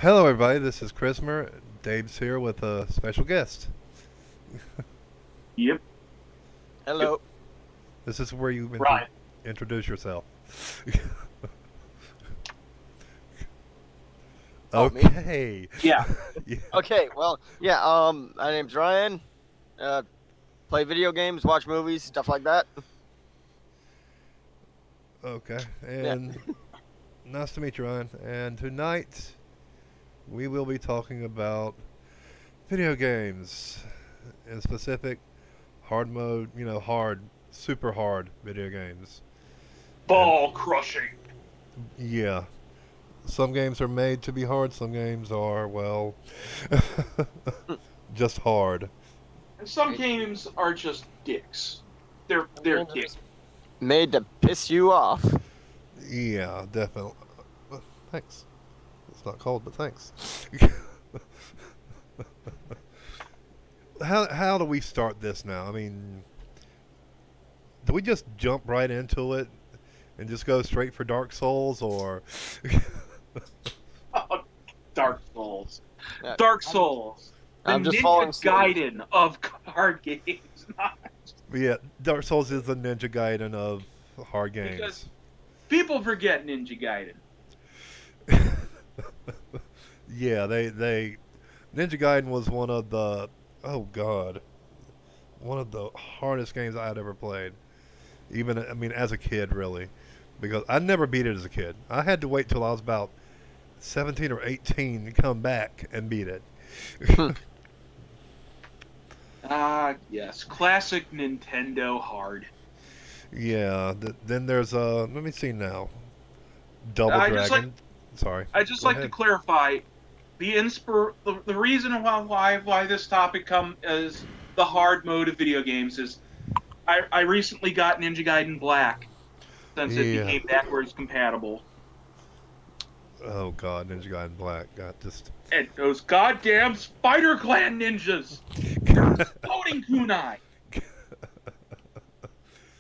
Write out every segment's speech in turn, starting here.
Hello, everybody. This is Chrismer. Dave's here with a special guest. Yep. Hello. This is where you Right. introduce yourself. Oh, me? Okay. Yeah. Yeah. Okay, well, yeah, my name's Ryan. Play video games, watch movies, stuff like that. Okay. Yeah. And nice to meet you, Ryan. And tonight we will be talking about video games, in specific, hard mode. Hard, super hard video games. Ball crushing. Yeah. Some games are made to be hard. Some games are, well, just hard. And some games are just dicks. They're dicks. Made to piss you off. Yeah, definitely. Thanks. It's not cold, but thanks. How do we start this now? I mean, do we just jump right into it and just go straight for Dark Souls, or? Dark Souls. Yeah. Dark Souls. The I'm just following Ninja suit. Gaiden of card games. Yeah, Dark Souls is the Ninja Gaiden of hard games. Because people forget Ninja Gaiden. Yeah, they Ninja Gaiden was one of the one of the hardest games I had ever played. Even, I mean, as a kid, really, because I never beat it as a kid. I had to wait till I was about 17 or 18 to come back and beat it. Yes. Classic Nintendo hard. Yeah. Then there's let me see now. Double I Dragon. just Sorry. I just Go like to ahead. clarify the reason why this topic come as the hard mode of video games is I recently got Ninja Gaiden Black since it Yeah. became backwards compatible. Oh God, Ninja Gaiden Black got just. And those goddamn Spider Clan ninjas! Exploding kunai!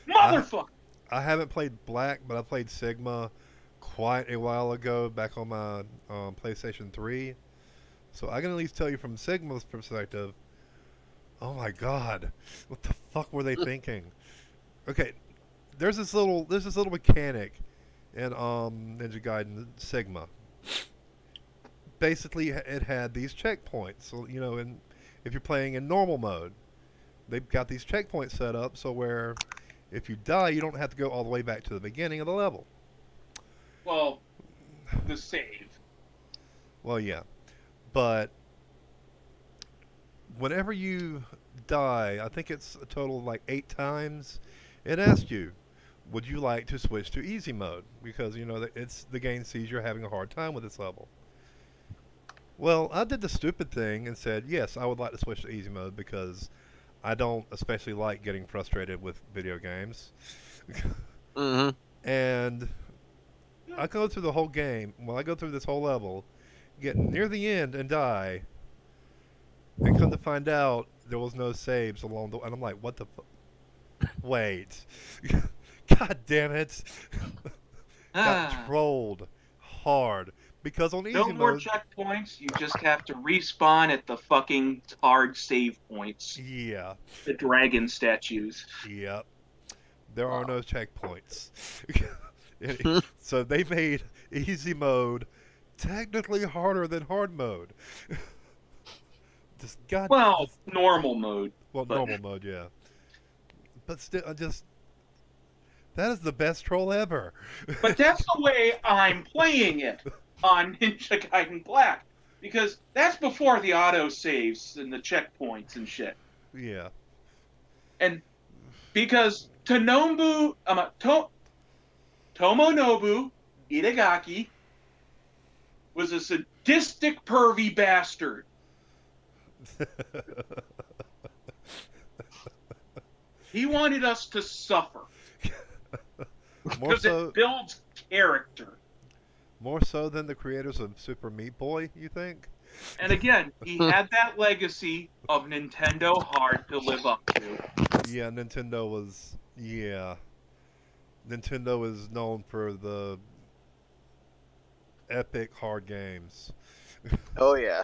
Motherfucker! I haven't played Black, but I played Sigma quite a while ago, back on my PlayStation 3. So I can at least tell you from Sigma's perspective. Oh my God, what the fuck were they thinking? Okay, there's this little mechanic in Ninja Gaiden Sigma. Basically, it had these checkpoints. So and if you're playing in normal mode, they've got these checkpoints set up so where if you die, you don't have to go all the way back to the beginning of the level. Well, the save. Well, yeah, but whenever you die, I think it's a total of like 8 times, it asks you, would you like to switch to easy mode? Because, the game sees you're having a hard time with this level. Well, I did the stupid thing and said, yes, I would like to switch to easy mode because I don't especially like getting frustrated with video games. Mm-hmm. And I go through the whole game, I go through this whole level, get near the end and die, and come to find out there was no saves along the way. And I'm like, what the wait. God damn it. Got trolled hard. Because on easy No more mode... checkpoints, you just have to respawn at the fucking hard save points. Yeah. The dragon statues. Yep. There are no checkpoints. So they made easy mode technically harder than hard mode. Well, normal mode. Well, normal mode, yeah. But still, that is the best troll ever. But that's the way I'm playing it on Ninja Gaiden Black. Because that's before the auto saves and the checkpoints and shit. Yeah. And because Tomonobu Itagaki was a sadistic, pervy bastard. He wanted us to suffer. Because it builds character. More so than the creators of Super Meat Boy, you think? And again, he had that legacy of Nintendo hard to live up to. Yeah, Nintendo was... Yeah. Nintendo is known for the epic hard games. Oh yeah.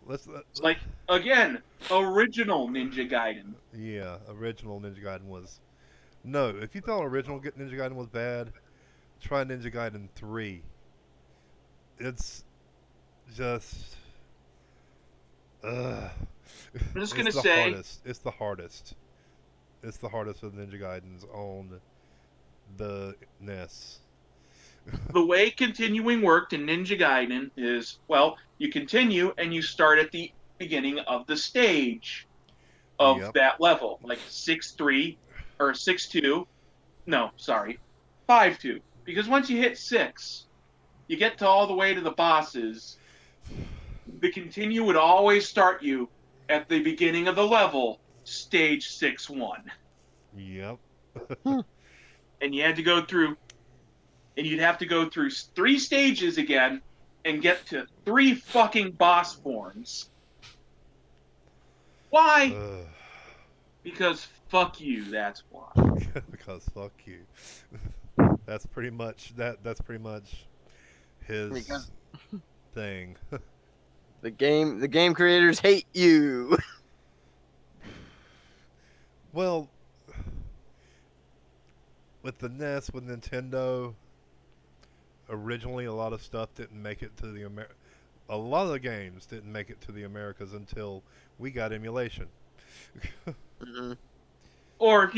Let's It's like, again, original Ninja Gaiden. yeah, original Ninja Gaiden was no. If you thought original Ninja Gaiden was bad, try Ninja Gaiden 3. It's just uh, I'm just it's gonna the say, hardest. It's the hardest. It's the hardest of Ninja Gaidens on the NES. the way continuing worked in Ninja Gaiden is, well, you continue and you start at the beginning of the stage of Yep. that level, like 6-3 or 6-2. No, sorry, 5-2. Because once you hit 6, you get to all the way to the bosses. The continue would always start you at the beginning of the level, stage 6-1. Yep. And you had to go through, and you'd have to go through 3 stages again and get to 3 fucking boss forms. Why? Because fuck you, that's why. Because fuck you. That's pretty much that's pretty much his Because thing. the game creators hate you. Well, with the NES, with Nintendo, originally a lot of stuff didn't make it to the a lot of the games didn't make it to the Americas until we got emulation. Or,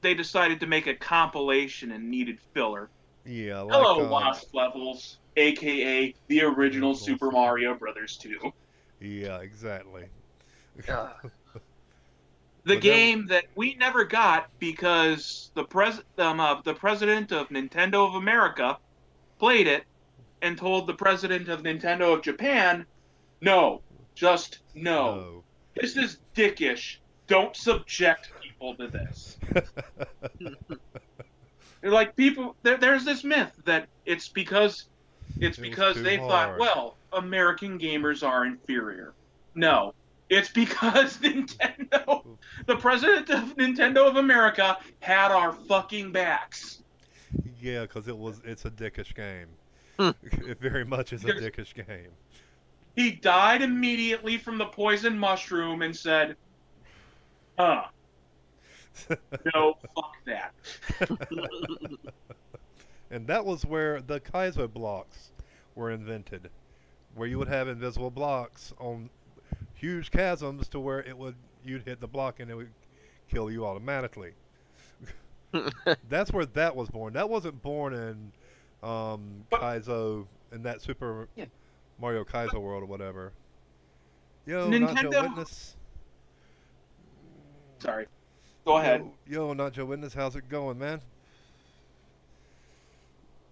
they decided to make a compilation and needed filler. Yeah, like Hello, Lost Levels, aka the original Super Mario Brothers 2. Yeah, exactly. The game that we never got because the president of Nintendo of America played it and told the president of Nintendo of Japan, no, just no. No. This is dickish. Don't subject people to this. They're like, people, there's this myth that it's because they thought, well, American gamers are inferior. No. It's because Nintendo, the president of Nintendo of America, had our fucking backs. Yeah, because it's a dickish game. It very much is a dickish game. He died immediately from the poison mushroom and said, no, fuck that. And that was where the Kaizo blocks were invented, where you would have invisible blocks on huge chasms to where you'd hit the block and it would kill you automatically. That's where that was born. That wasn't born in Kaizo in that Super Mario Kaizo world or whatever. Yo, Nintendo... not Joe Witness. Sorry. Go ahead. Yo, not Joe Witness. How's it going, man?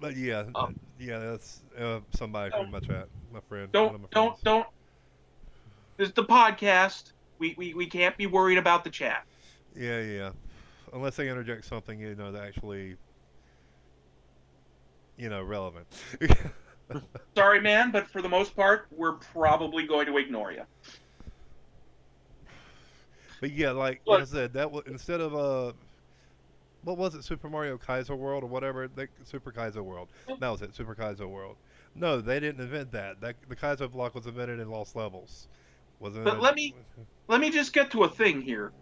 But yeah, that's somebody from my chat, my friend. Don't. This is the podcast. We can't be worried about the chat. Yeah. Unless they interject something, that actually, relevant. Sorry, man, but for the most part, we're probably going to ignore you. But yeah, like I said, that was instead of what was it, Super Mario Kaizo World or whatever? Super Kaizo World. That was it, Super Kaizo World. No, they didn't invent that. The Kaizo block was invented in Lost Levels. Wasn't but it? let me just get to a thing here.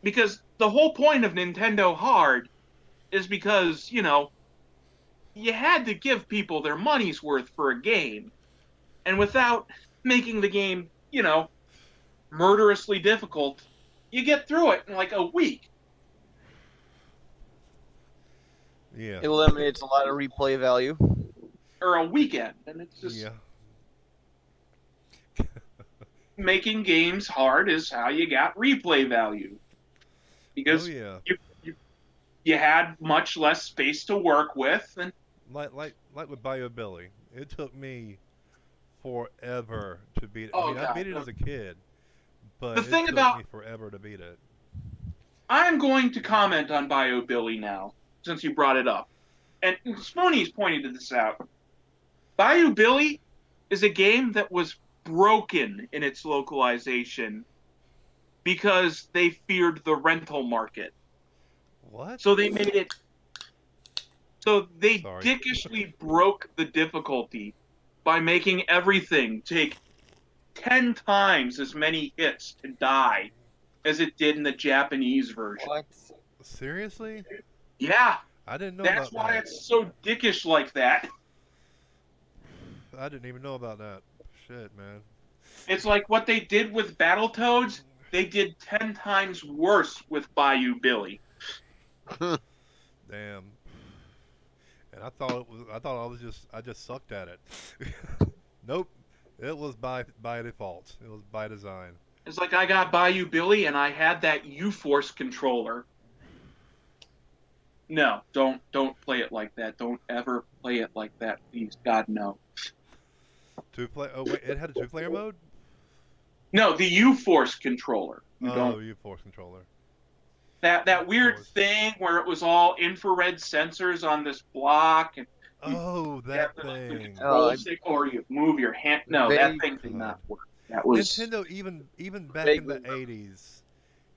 Because the whole point of Nintendo Hard is because, you had to give people their money's worth for a game. And without making the game, murderously difficult, you get through it in like a week. Yeah. It eliminates a lot of replay value. Or a weekend. And it's just... Yeah. Making games hard is how you got replay value. Because you had much less space to work with. And like with BioBilly, it took me forever to beat it. I beat it as a kid, but it took me forever to beat it. I'm going to comment on BioBilly now, since you brought it up. And Spoony's pointed this out. BioBilly is a game that was broken in its localization because they feared the rental market. What? So they made it So they Sorry. dickishly broke the difficulty by making everything take 10 times as many hits to die as it did in the Japanese version. What? Seriously? Yeah, I didn't know that's about why that. it's so dickish like that. I didn't even know about that. Shit, man. It's like what they did with Battletoads, they did 10 times worse with Bayou Billy. Damn. And I thought it was. I thought I was just. I just sucked at it. Nope. It was by default. It was by design. It's like I got Bayou Billy and I had that U-Force controller. No, don't play it like that. Don't ever play it like that, please. God, no. Two play. Oh wait, it had a two-player mode. No, the U-Force controller. You Oh, don't. you force controller. That weird Force. thing where it was all infrared sensors on this block and you Oh, have that the thing. control stick or you move your hand. No, that Vague. thing did God. not work. That was Nintendo even back in Vaguely the '80s.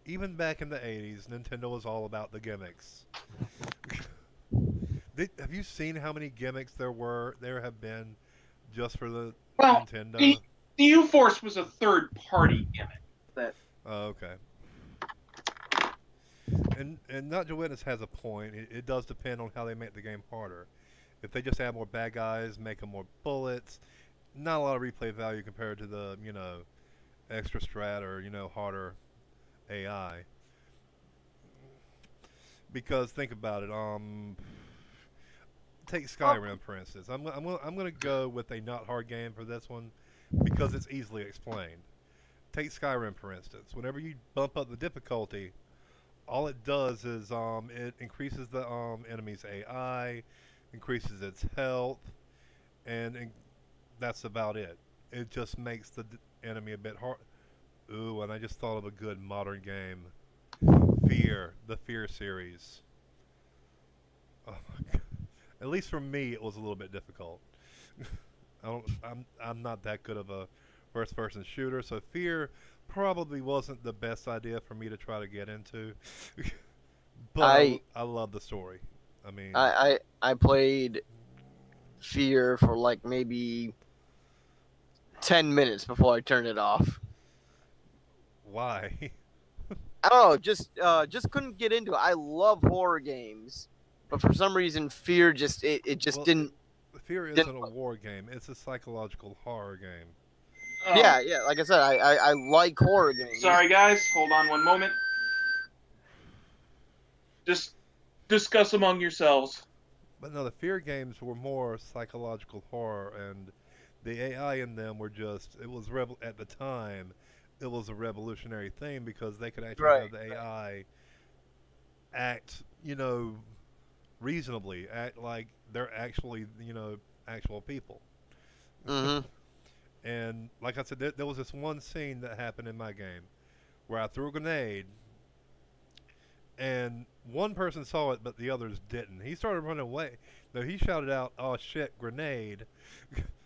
Even back in the '80s, Nintendo was all about the gimmicks. Have you seen how many gimmicks there have been just for the well. Nintendo? The U-Force was a third-party gimmick. That Oh, okay. And Not Your Witness has a point. It does depend on how they make the game harder. If they just add more bad guys, make them more bullets, not a lot of replay value compared to the extra strat or harder AI. Because think about it. Take Skyrim for instance. I'm gonna go with a not hard game for this one because it's easily explained. Take Skyrim for instance. Whenever you bump up the difficulty, all it does is it increases the enemy's AI, increases its health, and that's about it. It just makes the enemy a bit hard. Ooh, and I just thought of a good modern game. Fear, the Fear series. Oh my god. At least for me, it was a little bit difficult. I'm not that good of a first-person shooter, so Fear probably wasn't the best idea for me to try to get into. But I love the story. I mean, I played Fear for like maybe 10 minutes before I turned it off. why? I don't know, just couldn't get into it. I love horror games, but for some reason, Fear just it just Well, didn't. Fear isn't a war game. It's a psychological horror game. Yeah. Like I said, I like horror games. Sorry, guys. Hold on one moment. Just discuss among yourselves. But no, the Fear games were more psychological horror, and the AI in them were just, it was, at the time, it was a revolutionary thing because they could actually have the AI act, reasonably, act like they're actually, actual people. Mm-hmm. And like I said, there was this one scene that happened in my game where I threw a grenade, and one person saw it, but the others didn't. He started running away. No, he shouted out, "Oh shit, grenade!"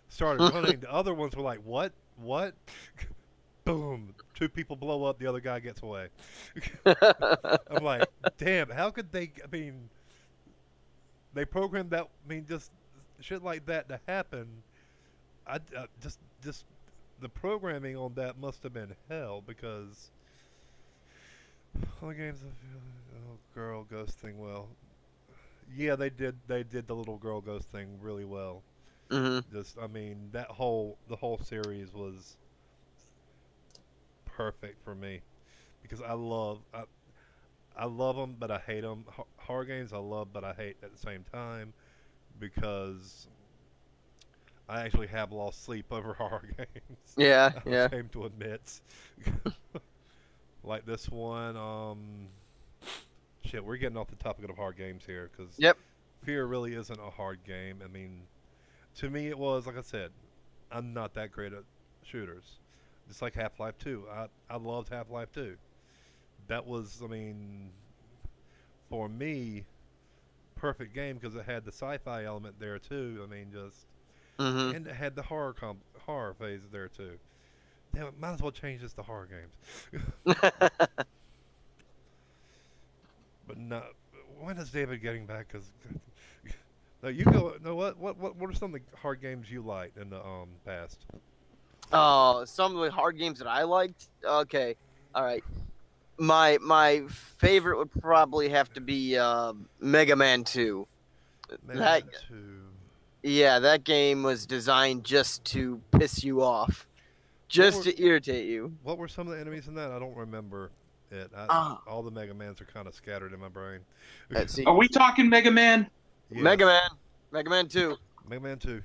Started running. The other ones were like, "What? What?" Boom! 2 people blow up. The other guy gets away. I'm like, damn! How could they? I mean, they programmed that. I mean, just shit like that to happen. I just the programming on that must have been hell because all the games. Oh, girl ghost thing. Well, yeah, they did the little girl ghost thing really well. Mm-hmm. Just, I mean, the whole series was perfect for me because I love them, but I hate them. Horror games I love, but I hate at the same time because I actually have lost sleep over horror games. Yeah. I'm ashamed to admit. Like this one, shit, we're getting off the topic of hard games here because Fear really isn't a hard game. I mean, to me it was, like I said, I'm not that great at shooters. Just like Half-Life 2. I loved Half-Life 2. That was, I mean, for me, perfect game because it had the sci-fi element there too. I mean, just and it had the horror phase there too. Damn it, might as well change this to horror games. But no, when is David getting back? Because No, you go. No, what are some of the hard games you liked in the past? Some of the hard games that I liked. Okay, all right. My favorite would probably have to be Mega Man 2. Mega That Man 2. Yeah, that game was designed just to piss you off, What just were to irritate you. what were some of the enemies in that? I don't remember it. Ah, All the Mega Mans are kind of scattered in my brain. let's see. Are we talking Mega Man? Yes. Mega Man 2. Mega Man 2.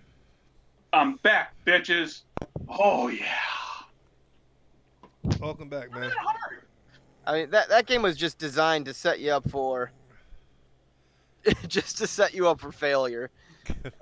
I'm back, bitches. Oh yeah. Welcome back, man. Hard. I mean, that game was just designed to set you up for, just to set you up for failure.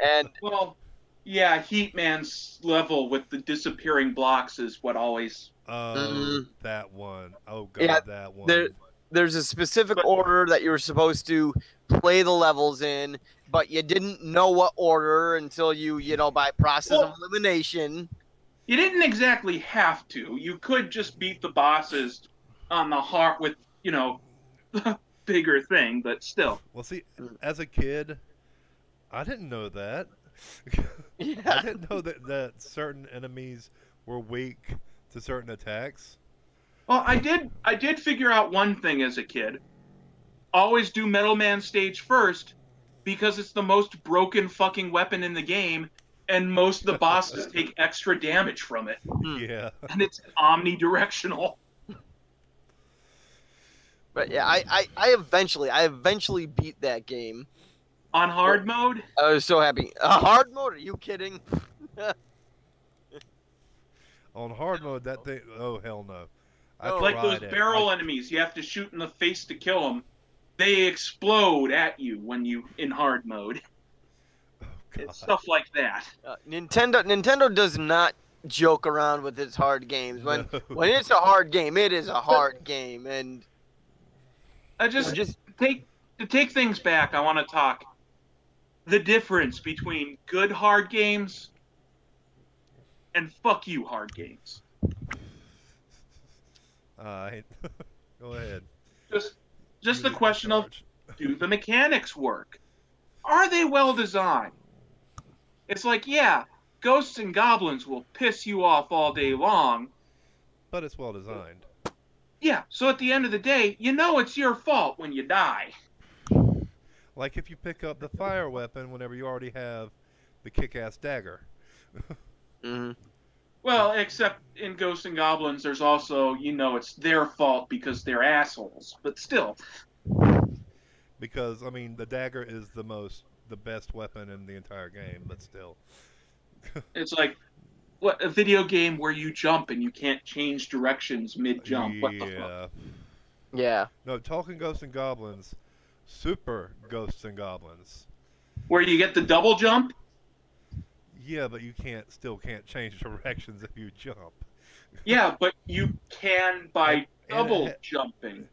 And Well, yeah, Heatman's level with the disappearing blocks is what always. Oh, that one. Oh god, Yeah, that one. there's a specific order that you were supposed to play the levels in, but you didn't know what order until you know, by process of elimination. You didn't exactly have to. You could just beat the bosses on the heart with, you know, bigger thing, but still. Well, see, as a kid, I didn't know that. Yeah. I didn't know that certain enemies were weak to certain attacks. Well, I did figure out one thing as a kid. Always do Metal Man stage first because it's the most broken fucking weapon in the game, and most of the bosses take extra damage from it. Yeah. And it's omnidirectional. But yeah, I eventually beat that game. On hard mode? I was so happy. Hard mode? Are you kidding? On hard mode, that thing. Oh hell no. I Oh, Like tried those it. barrel enemies, you have to shoot in the face to kill them. They explode at you when you in hard mode. Oh, God. It's stuff like that. Nintendo does not joke around with its hard games. When No. when it's a hard game, it is a hard game, and I just take things back. I want to talk the difference between good hard games and fuck you hard games. Alright. Go ahead. Just the You question of, charge. do the mechanics work? Are they well designed? It's like, yeah, ghosts and goblins will piss you off all day long. But it's well designed. Yeah, so at the end of the day, you know it's your fault when you die. Like if you pick up the fire weapon whenever you already have the kick-ass dagger. mhm. Well, except in Ghosts and Goblins, there's also, you know, it's their fault because they're assholes. But still. Because I mean, the dagger is the best weapon in the entire game, but still. It's like, what, a video game where you jump and you can't change directions mid-jump. What the fuck? Yeah. Yeah. No, talking Ghosts and Goblins, Super Ghosts and Goblins. Where you get the double jump? Yeah, but you still can't change directions if you jump. Yeah, but you can by And double jumping.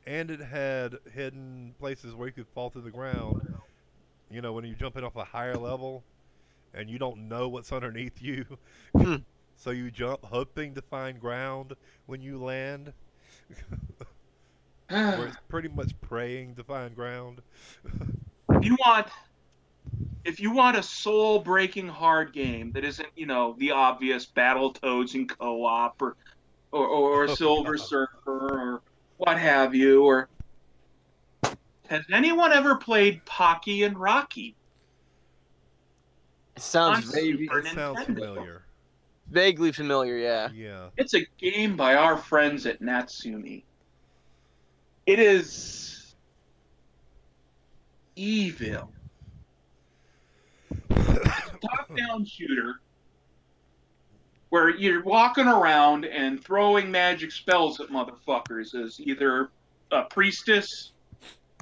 And it had hidden places where you could fall through the ground. You know, when you're jumping off a higher level, and you don't know what's underneath you. So you jump hoping to find ground when you land. Where it's pretty much praying to find ground. If you want a soul-breaking hard game that isn't, you know, the obvious Battletoads in co-op or Oh, Silver God. Surfer or what have you, or has anyone ever played Pocky and Rocky? It sounds On vaguely, Super It sounds Nintendo. familiar. vaguely familiar. Yeah. Yeah. It's a game by our friends at Natsumi. It is evil. Top-down shooter where you're walking around and throwing magic spells at motherfuckers as either a priestess,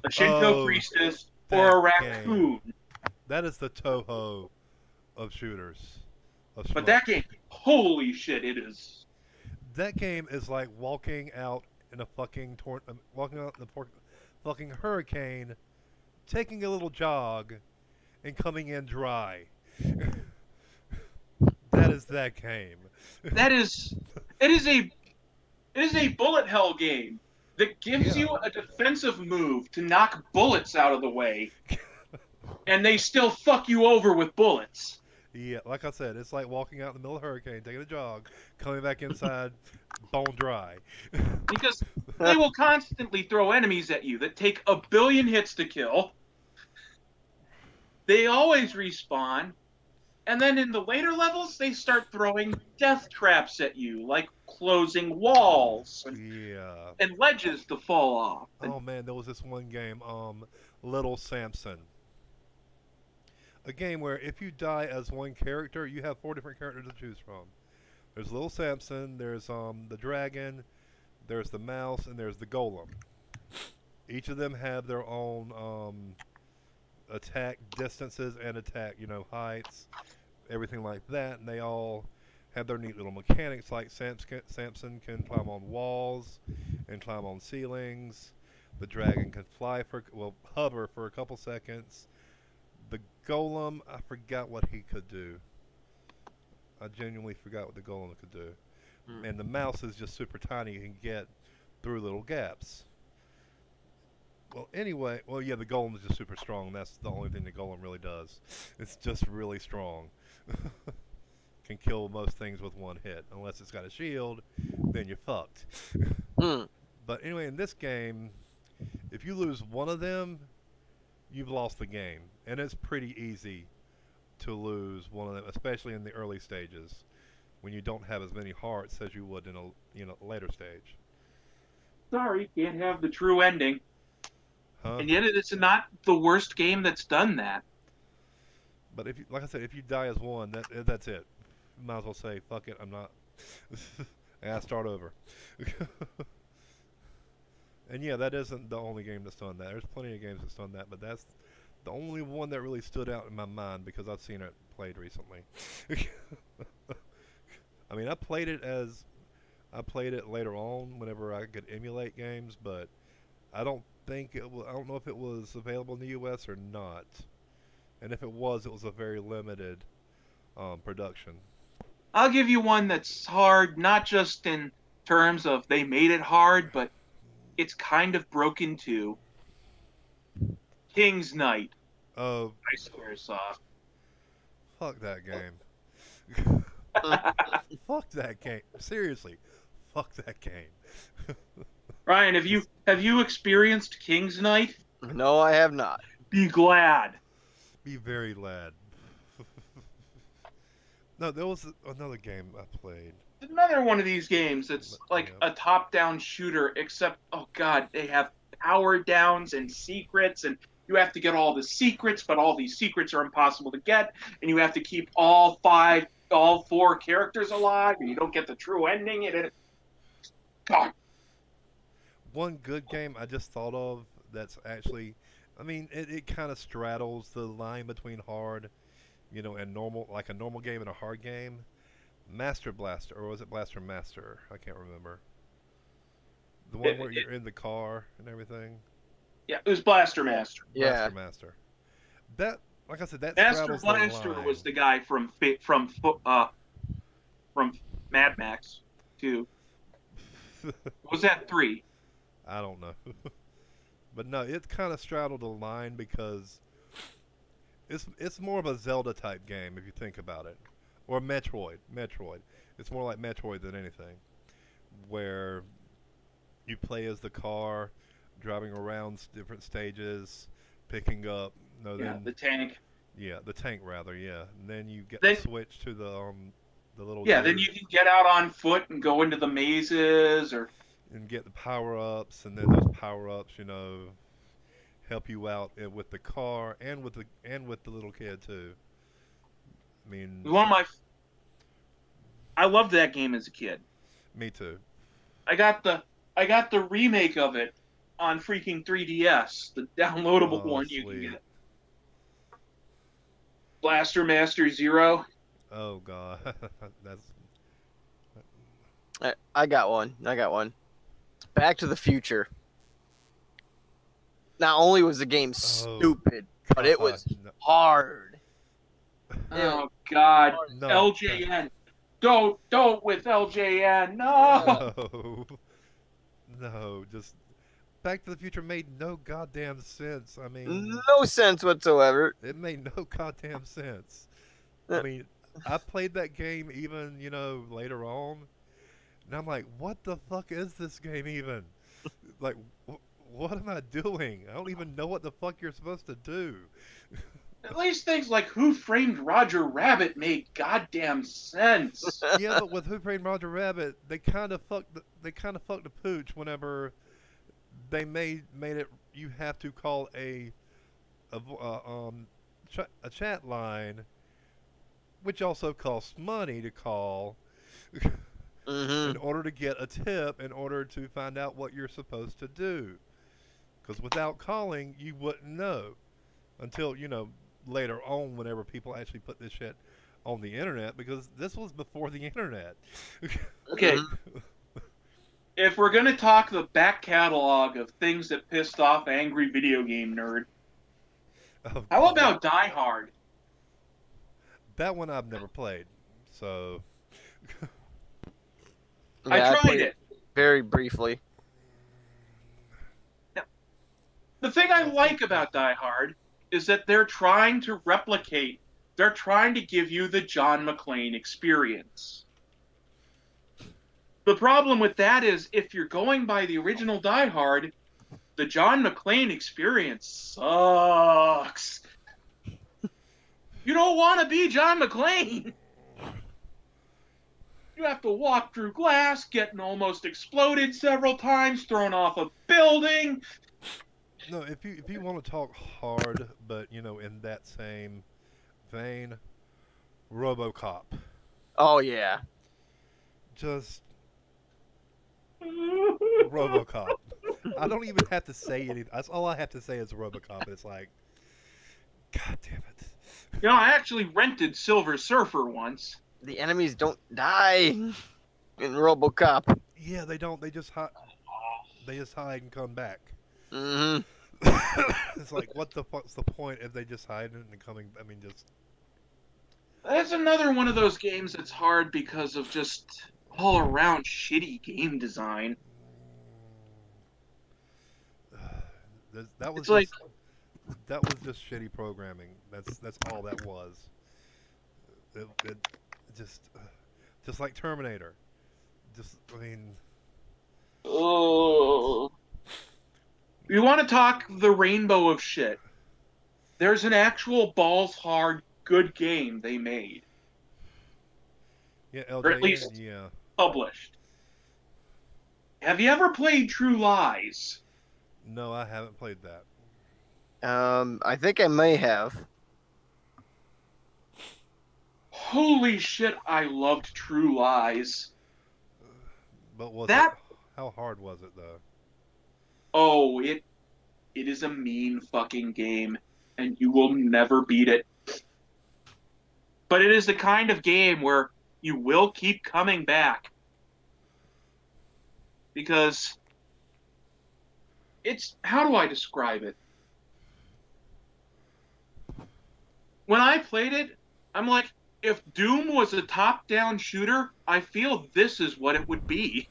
a Shinto Oh, priestess, or a that raccoon. That is the Toho of shooters. But that game, holy shit, it is. That game is like walking out in a fucking fucking hurricane, taking a little jog, and coming in dry. That is that game. It is a bullet hell game that gives Yeah. you a defensive move to knock bullets out of the way and they still fuck you over with bullets. Yeah, like I said, it's like walking out in the middle of a hurricane, taking a jog, coming back inside, bone dry. Because they will constantly throw enemies at you that take a billion hits to kill. They always respawn. And then in the later levels, they start throwing death traps at you, like closing walls Yeah. and ledges to fall off. Oh man, there was this one game, Little Samson. A game where if you die as one character, you have 4 different characters to choose from. There's Little Samson, there's the dragon, there's the mouse, and there's the golem. Each of them have their own attack distances and attack, heights, everything like that, and they all have their neat little mechanics. Like Samson can climb on walls and climb on ceilings. The dragon can hover for a couple seconds. The golem, I forgot what he could do. I genuinely forgot what the golem could do. And the mouse is just super tiny. You can get through little gaps. Well, anyway, yeah, the golem is just super strong. That's the only thing the golem really does. It's just really strong. Can kill most things with one hit. Unless it's got a shield, then you're fucked. But anyway, in this game, if you lose one of them, you've lost the game. And it's pretty easy to lose one of them, especially in the early stages, when you don't have as many hearts as you would in a later stage. Sorry, can't have the true ending. Huh? And yet it's not the worst game that's done that. But like I said, if you die as one, that's it. You might as well say, fuck it, I'm not. I gotta start over. And yeah, that isn't the only game that's done that. There's plenty of games that's done that, but that's the only one that really stood out in my mind because I've seen it played recently. I mean, I played it later on whenever I could emulate games, but I don't know if it was available in the US or not. And if it was a very limited production. I'll give you one that's hard, not just in terms of they made it hard, but it's kind of broken too. King's Knight. Oh, by Squaresoft. Fuck that game. Fuck that game. Seriously, fuck that game. Ryan, have you experienced King's Knight? No, I have not. Be glad. Be very glad. No, there was another game I played. Another one of these games that's like a top-down shooter, except, oh god, they have power downs and secrets, and you have to get all the secrets, but all these secrets are impossible to get, and you have to keep all 4 characters alive, and you don't get the true ending, and it... God. One good game I just thought of that's actually, I mean, it kind of straddles the line between hard, and normal, like a normal game and a hard game. Master Blaster, or was it Blaster Master? I can't remember. The one where you're in the car and everything. Yeah, it was Blaster Master. Yeah. Blaster Master. That, like I said, that Master straddles Blaster the line. was the guy from Mad Max 2. Was that 3? I don't know. But no, it kind of straddled the line because it's more of a Zelda type game if you think about it. Or Metroid. It's more like Metroid than anything. Where you play as the car, driving around different stages, picking up... the tank. Yeah, the tank rather, yeah. And then you get the switch to the little... Yeah, then you can get out on foot and go into the mazes or... And get the power-ups, and then those power-ups, help you out with the car and with the little kid too. I mean, I loved that game as a kid. Me too. I got the remake of it on freaking 3DS, the downloadable one you can get. Blaster Master Zero. Oh god, that's. I got one. Back to the Future. Not only was the game stupid, but it was hard. Oh god, No. LJN. Don't with LJN. No. No, just Back to the Future made no goddamn sense. I mean, No sense whatsoever. it made no goddamn sense. I mean, I played that game even, later on, and I'm like, what the fuck is this game even? Like, what am I doing? I don't even know what the fuck you're supposed to do. At least things like Who Framed Roger Rabbit made goddamn sense. Yeah, but with Who Framed Roger Rabbit, they kind of fucked the pooch whenever they made it. You have to call a chat line, which also costs money to call, in order to get a tip, in order to find out what you're supposed to do. Because without calling, you wouldn't know until later on, whenever people actually put this shit on the internet, because this was before the internet. Okay. If we're gonna talk the back catalog of things that pissed off angry video game nerd, Oh, how God. about Die Hard? That one I've never played, so Yeah, I tried played it. very briefly. The thing I like about Die Hard is that they're trying to give you the John McClane experience. The problem with that is, if you're going by the original Die Hard, the John McClane experience sucks. You don't want to be John McClane. You have to walk through glass, getting almost exploded several times, thrown off a building. no. If you want to talk hard, but in that same vein, RoboCop, Oh yeah. just RoboCop. I don't even have to say anything. That's all I have to say is RoboCop. And it's like, God damn it. I actually rented Silver Surfer once. The enemies don't die in RoboCop. Yeah, they don't. They just hide. They just hide and come back. Mm-hmm. It's like, what the fuck's the point if they just hide and coming? I mean, just. That's another one of those games that's hard because of just all-around shitty game design. That was It's just, like- that was just shitty programming. That's all that was. It just like Terminator. I mean. Oh. You want to talk the rainbow of shit? There's an actual balls hard good game they made, Yeah, or at least yeah. published. Have you ever played True Lies? No, I haven't played that. I think I may have. Holy shit, I loved True Lies. But how hard was it though? Oh, it is a mean fucking game, and you will never beat it. But it is the kind of game where you will keep coming back. Because how do I describe it? When I played it, I'm like, if Doom was a top-down shooter, I feel this is what it would be.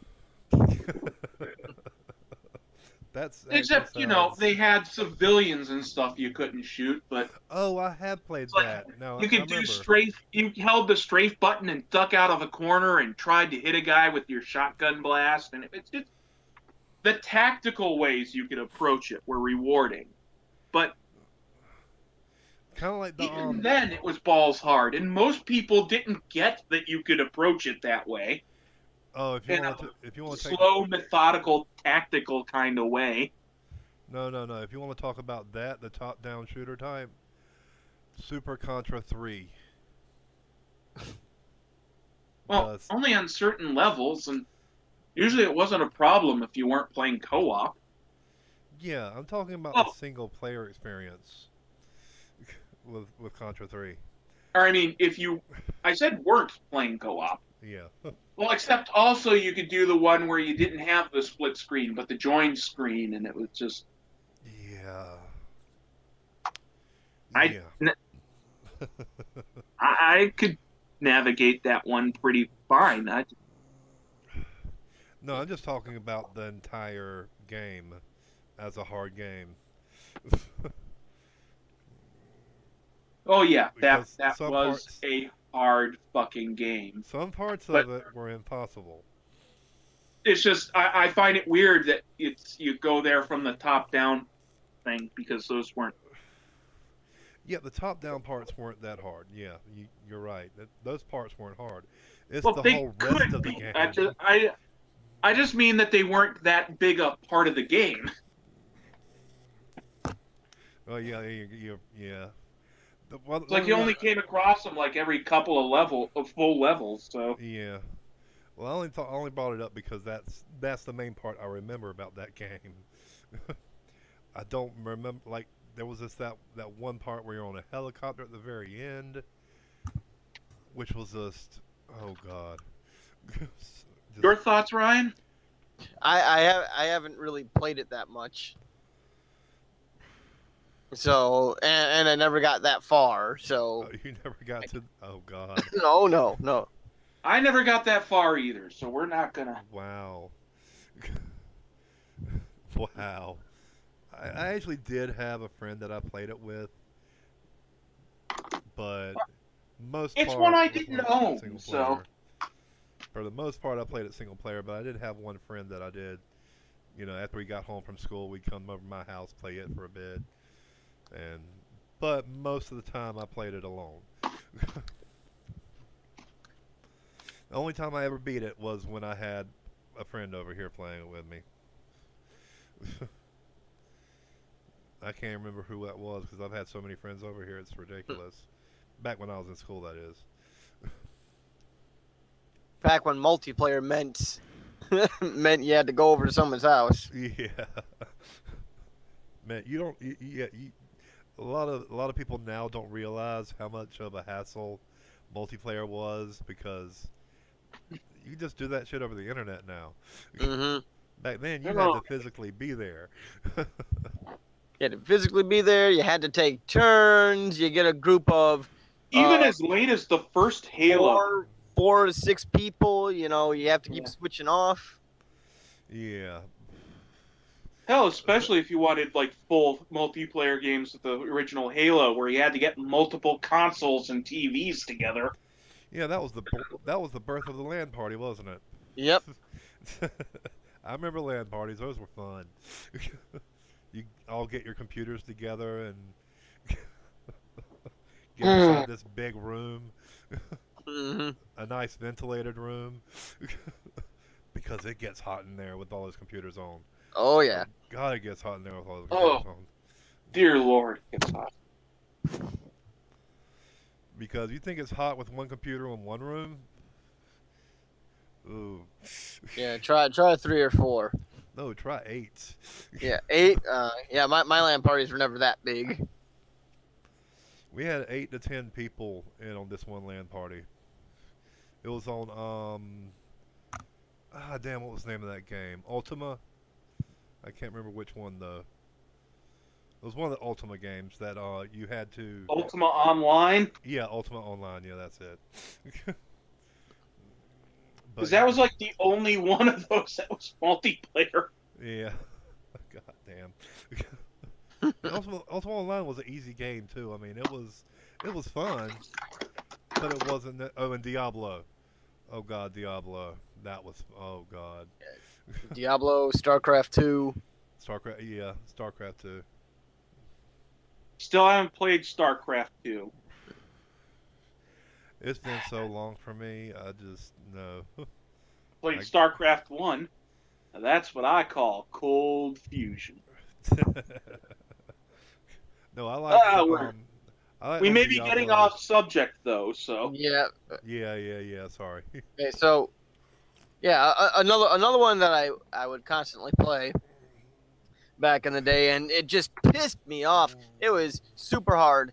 Except, they had civilians and stuff you couldn't shoot, but Oh, I have played like, that. No, you I could do remember. strafe. You held the strafe button and duck out of a corner and tried to hit a guy with your shotgun blast, and it's just the tactical ways you could approach it were rewarding. But Kind of like the even then, it was balls hard, and most people didn't get that you could approach it that way. Oh, if you want to take Slow, methodical, tactical kind of way. No. If you want to talk about that, the top-down shooter type, Super Contra 3. Well, only on certain levels, and usually it wasn't a problem if you weren't playing co-op. Yeah, I'm talking about the single-player experience with Contra 3. Or, I mean, I said weren't playing co-op. Yeah. Well, except also you could do the one where you didn't have the split screen, but the join screen, and it was just... Yeah. I could navigate that one pretty fine. No, I'm just talking about the entire game as a hard game. Oh yeah, that Because was a hard fucking game. some parts But of it were impossible. it's just I find it weird that you go there from the top down thing because those weren't. Yeah, the top-down parts weren't that hard. Yeah, you're right. Those parts weren't hard. It's Well, the they whole could rest of the be. game. I just mean that they weren't that big a part of the game. Oh yeah, yeah. It's like you only came across them like every couple of full levels. So Yeah. Well, I only brought it up because that's the main part I remember about that game. I don't remember, like, there was that one part where you're on a helicopter at the very end, which was just, oh god. your thoughts, Ryan? I haven't really played it that much. So and I never got that far. So You never got to. Oh god. no. I never got that far either, so we're not gonna. Wow. Wow. I actually did have a friend that I played it with, but It's one I didn't own, single so. player. For the most part, I played it single player, but I did have one friend that I did. You know, after we got home from school, we'd come over to my house, play it for a bit, but most of the time I played it alone. The only time I ever beat it was when I had a friend over here playing it with me. I can't remember who that was because I've had so many friends over here, it's ridiculous. Back when I was in school, that is. Back when multiplayer meant you had to go over to someone's house. Yeah. Man, a lot of people now don't realize how much of a hassle multiplayer was because you just do that shit over the internet now. Mm-hmm. Back then, you had to physically be there. You had to physically be there. You had to take turns. You get a group of Even as late as the first Halo. 4 to 6 people. You know, you have to keep switching off. Yeah. Hell, especially if you wanted like full multiplayer games with the original Halo, where you had to get multiple consoles and TVs together. Yeah, that was the birth of the LAN party, wasn't it? Yep. I remember LAN parties; those were fun. You all get your computers together and get inside this big room, a nice ventilated room, because it gets hot in there with all those computers on. Oh yeah. God, it gets hot in there with all those computers on. Dear Lord, it's hot. Because you think it's hot with one computer in one room? Ooh. Yeah, try 3 or 4. No, try 8. Yeah, 8. Yeah, my LAN parties were never that big. We had 8 to 10 people in on this one LAN party. It was on damn, what was the name of that game? Ultima? I can't remember which one though. It was one of the Ultima games that you had to Ultima Online? Yeah, Ultima Online, yeah, that's it. Because that was like the only one of those that was multiplayer. Yeah. God damn. Ultima Online was an easy game too. I mean, it was fun, but it wasn't. Oh, and Diablo. Oh God, Diablo. That was. Oh God. Diablo, Starcraft II. Starcraft II. Still haven't played Starcraft II. It's been so long for me. I just no. Played Starcraft 1. Now that's what I call cold fusion. No, I like. We may be getting off subject though, so. Yeah. Yeah. Sorry. Okay, so yeah, another one that I would constantly play back in the day, and it just pissed me off. It was super hard.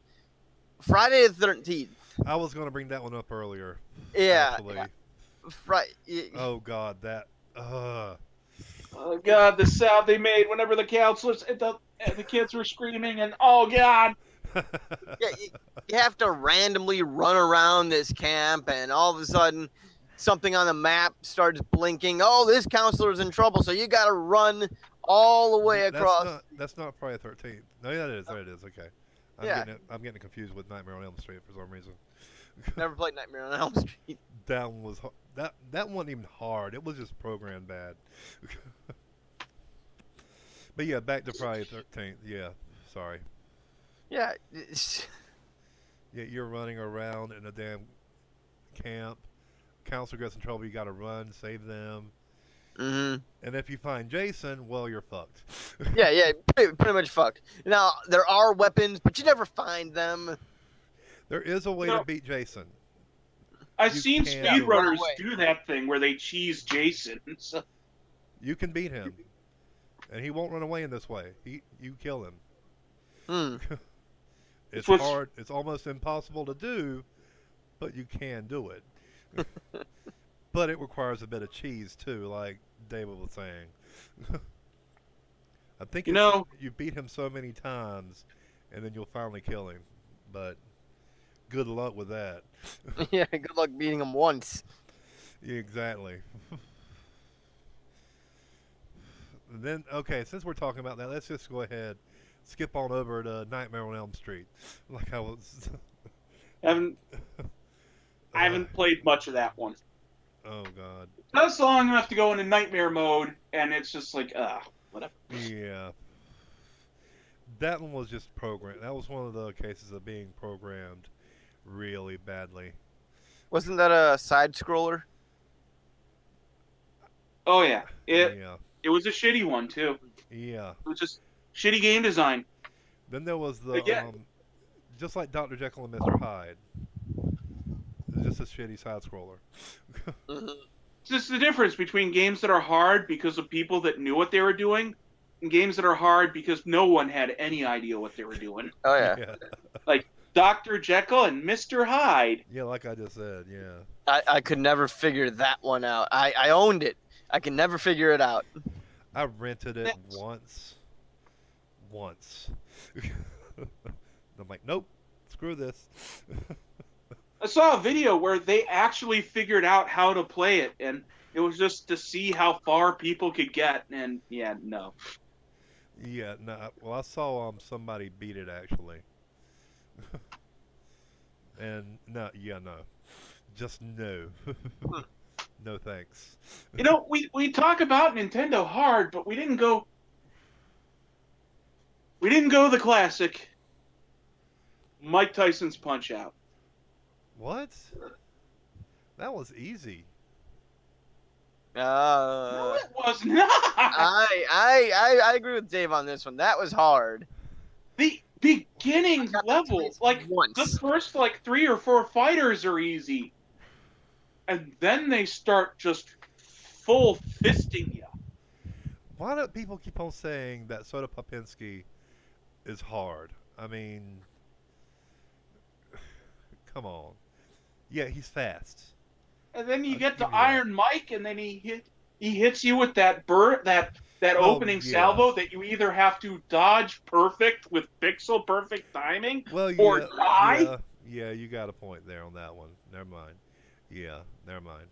Friday the 13th. I was going to bring that one up earlier. Yeah. Actually. Oh God, that. Oh God, the sound they made whenever the counselors and the kids were screaming, and oh God. Yeah, you have to randomly run around this camp, and all of a sudden, something on the map starts blinking. Oh, this counselor's in trouble, so you got to run all the way across. That's not Friday 13th. No, yeah, it is. There it is. Okay. Yeah. I'm getting confused with Nightmare on Elm Street for some reason. Never played Nightmare on Elm Street. That one was that wasn't even hard. It was just programmed bad. But yeah, back to Friday 13th. Yeah, sorry. Yeah. Yeah, you're running around in a damn camp. Counselor gets in trouble. You got to run, save them. Mm-hmm. And if you find Jason, well, you're fucked. Yeah, pretty much fucked. Now there are weapons, but you never find them. There is a way to beat Jason. I've You seen can't speedrunners do it. do that thing where they cheese Jason. So, You can beat him, and he won't run away in this way. You kill him. It's What's- hard. It's almost impossible to do, but you can do it. But it requires a bit of cheese too, like David was saying. I think you beat him so many times, and then you'll finally kill him. But good luck with that. Yeah, good luck beating him once. Yeah, exactly. Then okay, since we're talking about that, let's just go ahead, skip on over to Nightmare on Elm Street. Like I was. I haven't played much of that one. Oh God. That's long enough to go into nightmare mode, and it's just like, whatever. Yeah. That one was just programmed. That was one of the cases of being programmed really badly. Wasn't that a side scroller? Oh yeah, Yeah. it was a shitty one too. Yeah. It was just shitty game design. Then there was the Again. just like Dr. Jekyll and Mr. Hyde. It's just a shitty side scroller. It's just the difference between games that are hard because of people that knew what they were doing, and games that are hard because no one had any idea what they were doing. Oh yeah. Yeah. Like Dr. Jekyll and Mr. Hyde. Yeah, like I just said, yeah. I could never figure that one out. I owned it. I can never figure it out. I rented it once. I'm like, nope, screw this. I saw a video where they actually figured out how to play it, and it was just to see how far people could get, and yeah, no. Yeah, no. Well, I saw somebody beat it actually, and no, just no, no thanks. You know, we talk about Nintendo hard, but we didn't go the classic Mike Tyson's Punch Out. What? That was easy. No, it was not. I agree with Dave on this one. That was hard. The beginning I got that level, twice like once. the first 3 or 4 fighters are easy, and then they start just full fisting you. Why do people keep on saying that Soda Popinski is hard? I mean, come on. Yeah, he's fast. And then you I'll get to give you Iron Mike, and then he hits you with that opening yeah. salvo that you either have to dodge perfect with pixel perfect timing, Well, or yeah, die. yeah, you got a point there on that one. Never mind. Yeah, never mind.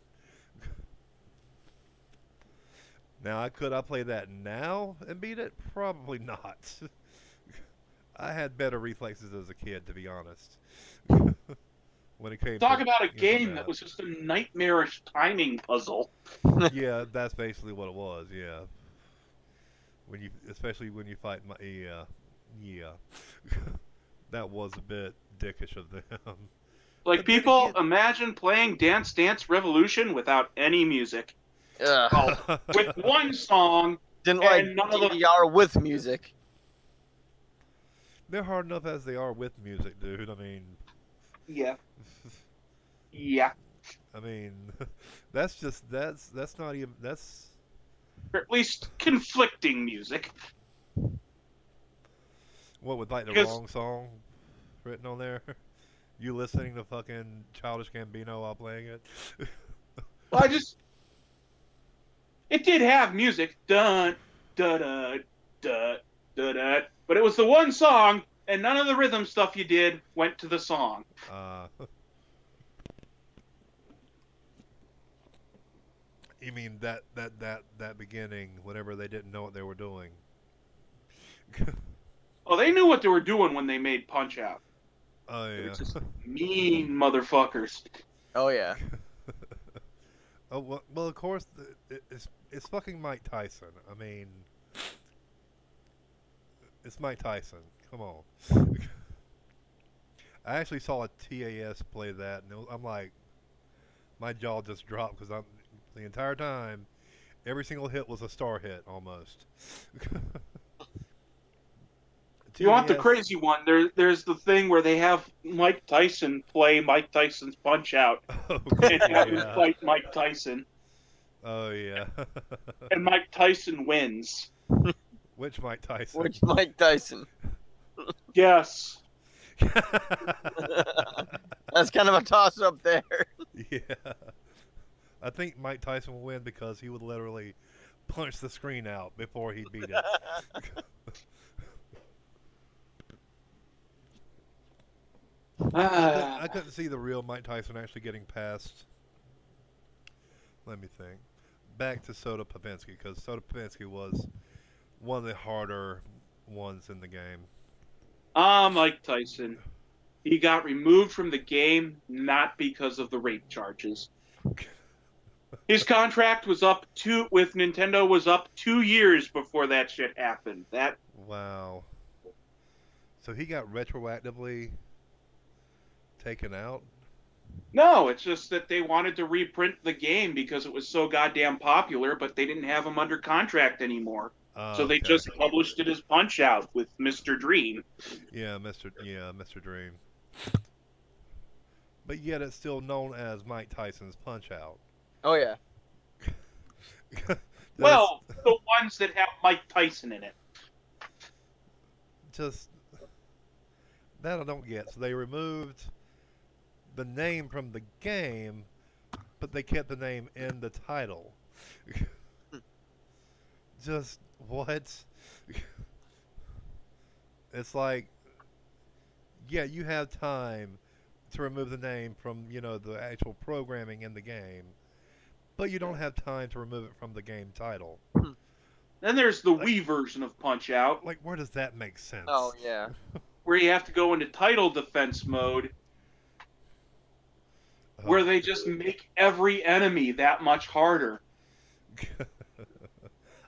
Now, could I play that now and beat it? Probably not. I had better reflexes as a kid, to be honest. When it came Talk to, about a you know, game that was just a nightmarish timing puzzle. Yeah, that's basically what it was. Yeah. Especially when you fight yeah. That was a bit dickish of them. Like, But then people again- imagine playing Dance Dance Revolution without any music. Ugh. Oh, with one song. Didn't and like none of the- DDR with music. They're hard enough as they are with music, dude. I mean, Yeah. Yeah. I mean, that's not even that's. Or at least conflicting music. What with like the Because- wrong song written on there? You listening to fucking Childish Gambino while playing it? Well, it did have music. Dun, da, da, da, da, da. But it was the one song, and none of the rhythm stuff you did went to the song. You mean that beginning, whenever they didn't know what they were doing? Oh, they knew what they were doing when they made Punch Out. Oh They were yeah. just mean motherfuckers. Oh yeah. Oh well, of course it's fucking Mike Tyson. I mean, it's Mike Tyson. Come on. I actually saw a TAS play that, and I'm like, my jaw just dropped because I'm the entire time, every single hit was a star hit almost. You want the TAS. crazy one? There's the thing where they have Mike Tyson play Mike Tyson's Punch Out Okay, and have him yeah. fight Mike Tyson, Oh yeah. and Mike Tyson wins. Which Mike Tyson? Which Mike Tyson? Yes. That's kind of a toss up there. Yeah. I think Mike Tyson will win because he would literally punch the screen out before he beat it. I couldn't see the real Mike Tyson actually getting past. Let me think. Back to Soda Popinski, because Soda Popinski was one of the harder ones in the game. Mike Tyson. He got removed from the game not because of the rape charges. His contract was up with Nintendo was up 2 years before that shit happened. Wow. So he got retroactively taken out? No, it's just that they wanted to reprint the game because it was so goddamn popular, but they didn't have him under contract anymore. So they Okay. just published it as Punch Out with Mr. Dream. Yeah, Mr. Dream. But yet it's still known as Mike Tyson's Punch Out. Oh yeah. Well, the ones that have Mike Tyson in it. Just that I don't get. So they removed the name from the game, but they kept the name in the title. Just what? It's like, yeah, you have time to remove the name from, the actual programming in the game, but you don't have time to remove it from the game title. Then there's the Wii version of Punch Out, Like, where does that make sense? Oh yeah. where you have to go into title defense mode, where they just make every enemy that much harder.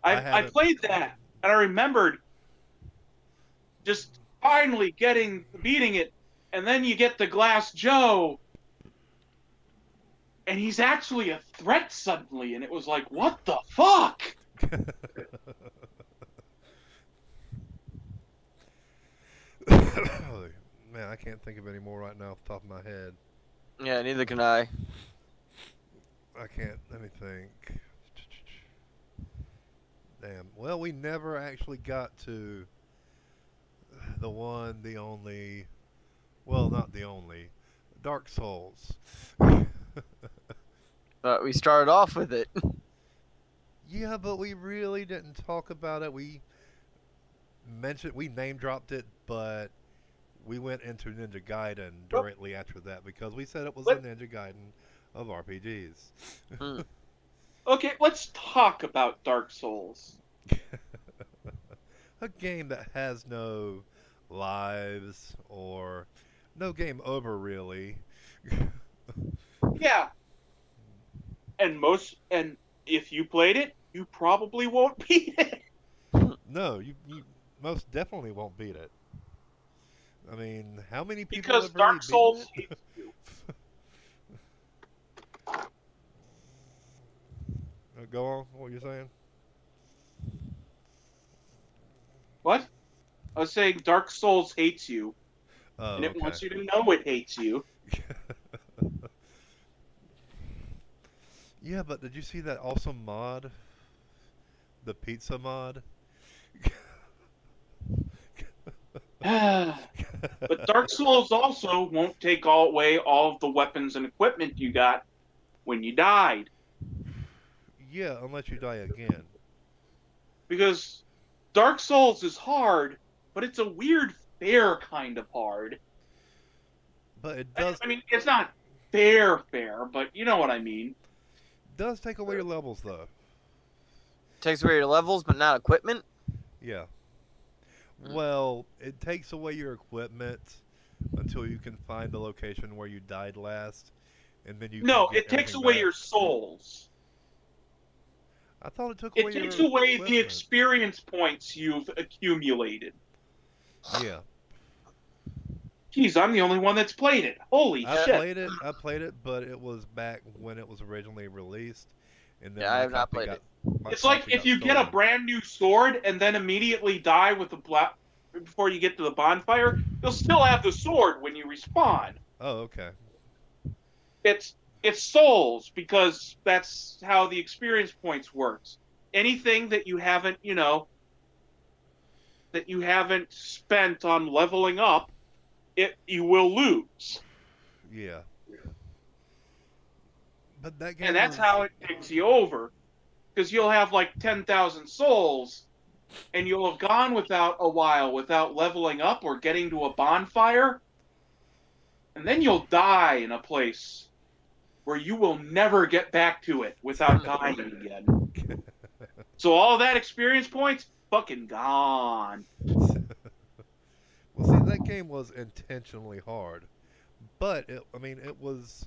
I played that, and I remembered just finally beating it, and then you get the Glass Joe, and he's actually a threat suddenly, and it was like, what the fuck? Man, I can't think of any more right now off the top of my head. Yeah, neither can I. I can't. Let me think. Damn. Well, we never actually got to the one, the only. Well, not the only. Dark Souls. But we started off with it. Yeah, but we really didn't talk about it. We name dropped it, but we went into Ninja Gaiden directly after that because we said it was the Ninja Gaiden of RPGs. Okay, let's talk about Dark Souls. A game that has no lives or no game over, really. Yeah. And if you played it, you probably won't beat it. No, you most definitely won't beat it. I mean, how many people Because have really Dark Souls beaten hates you. it? Go on. What you're saying? What? I was saying Dark Souls hates you, Oh, and it okay. wants you to know it hates you. Yeah, but did you see that awesome mod? The pizza mod? But Dark Souls also won't take away all of the weapons and equipment you got when you died. Yeah, unless you die again. Because Dark Souls is hard, but it's a weird, fair kind of hard. But it does. I mean, it's not fair, but you know what I mean. does take away your levels, though. Takes away your levels, but not equipment. Yeah. Mm. Well, it takes away your equipment until you can find the location where you died last, and then you can No, get it takes everything away back. your souls. I thought it took It away your takes away the equipment. experience points you've accumulated. Yeah. Geez, I'm the only one that's played it. Holy I shit. played it, but it was back when it was originally released, and then Yeah, I have not played it. my It's like copy if got you get a stolen. brand new sword and then immediately die with the before you get to the bonfire, you'll still have the sword when you respawn. Oh, okay. It's souls because that's how the experience points works. Anything that you haven't, that you haven't spent on leveling up, you will lose. Yeah. But that And game that's was how it takes you over. Because you'll have like 10,000 souls, and you'll have gone without a while without leveling up or getting to a bonfire, and then you'll die in a place where you will never get back to it without dying again. So all that experience points, fucking gone. Well, see, that game was intentionally hard, but it was.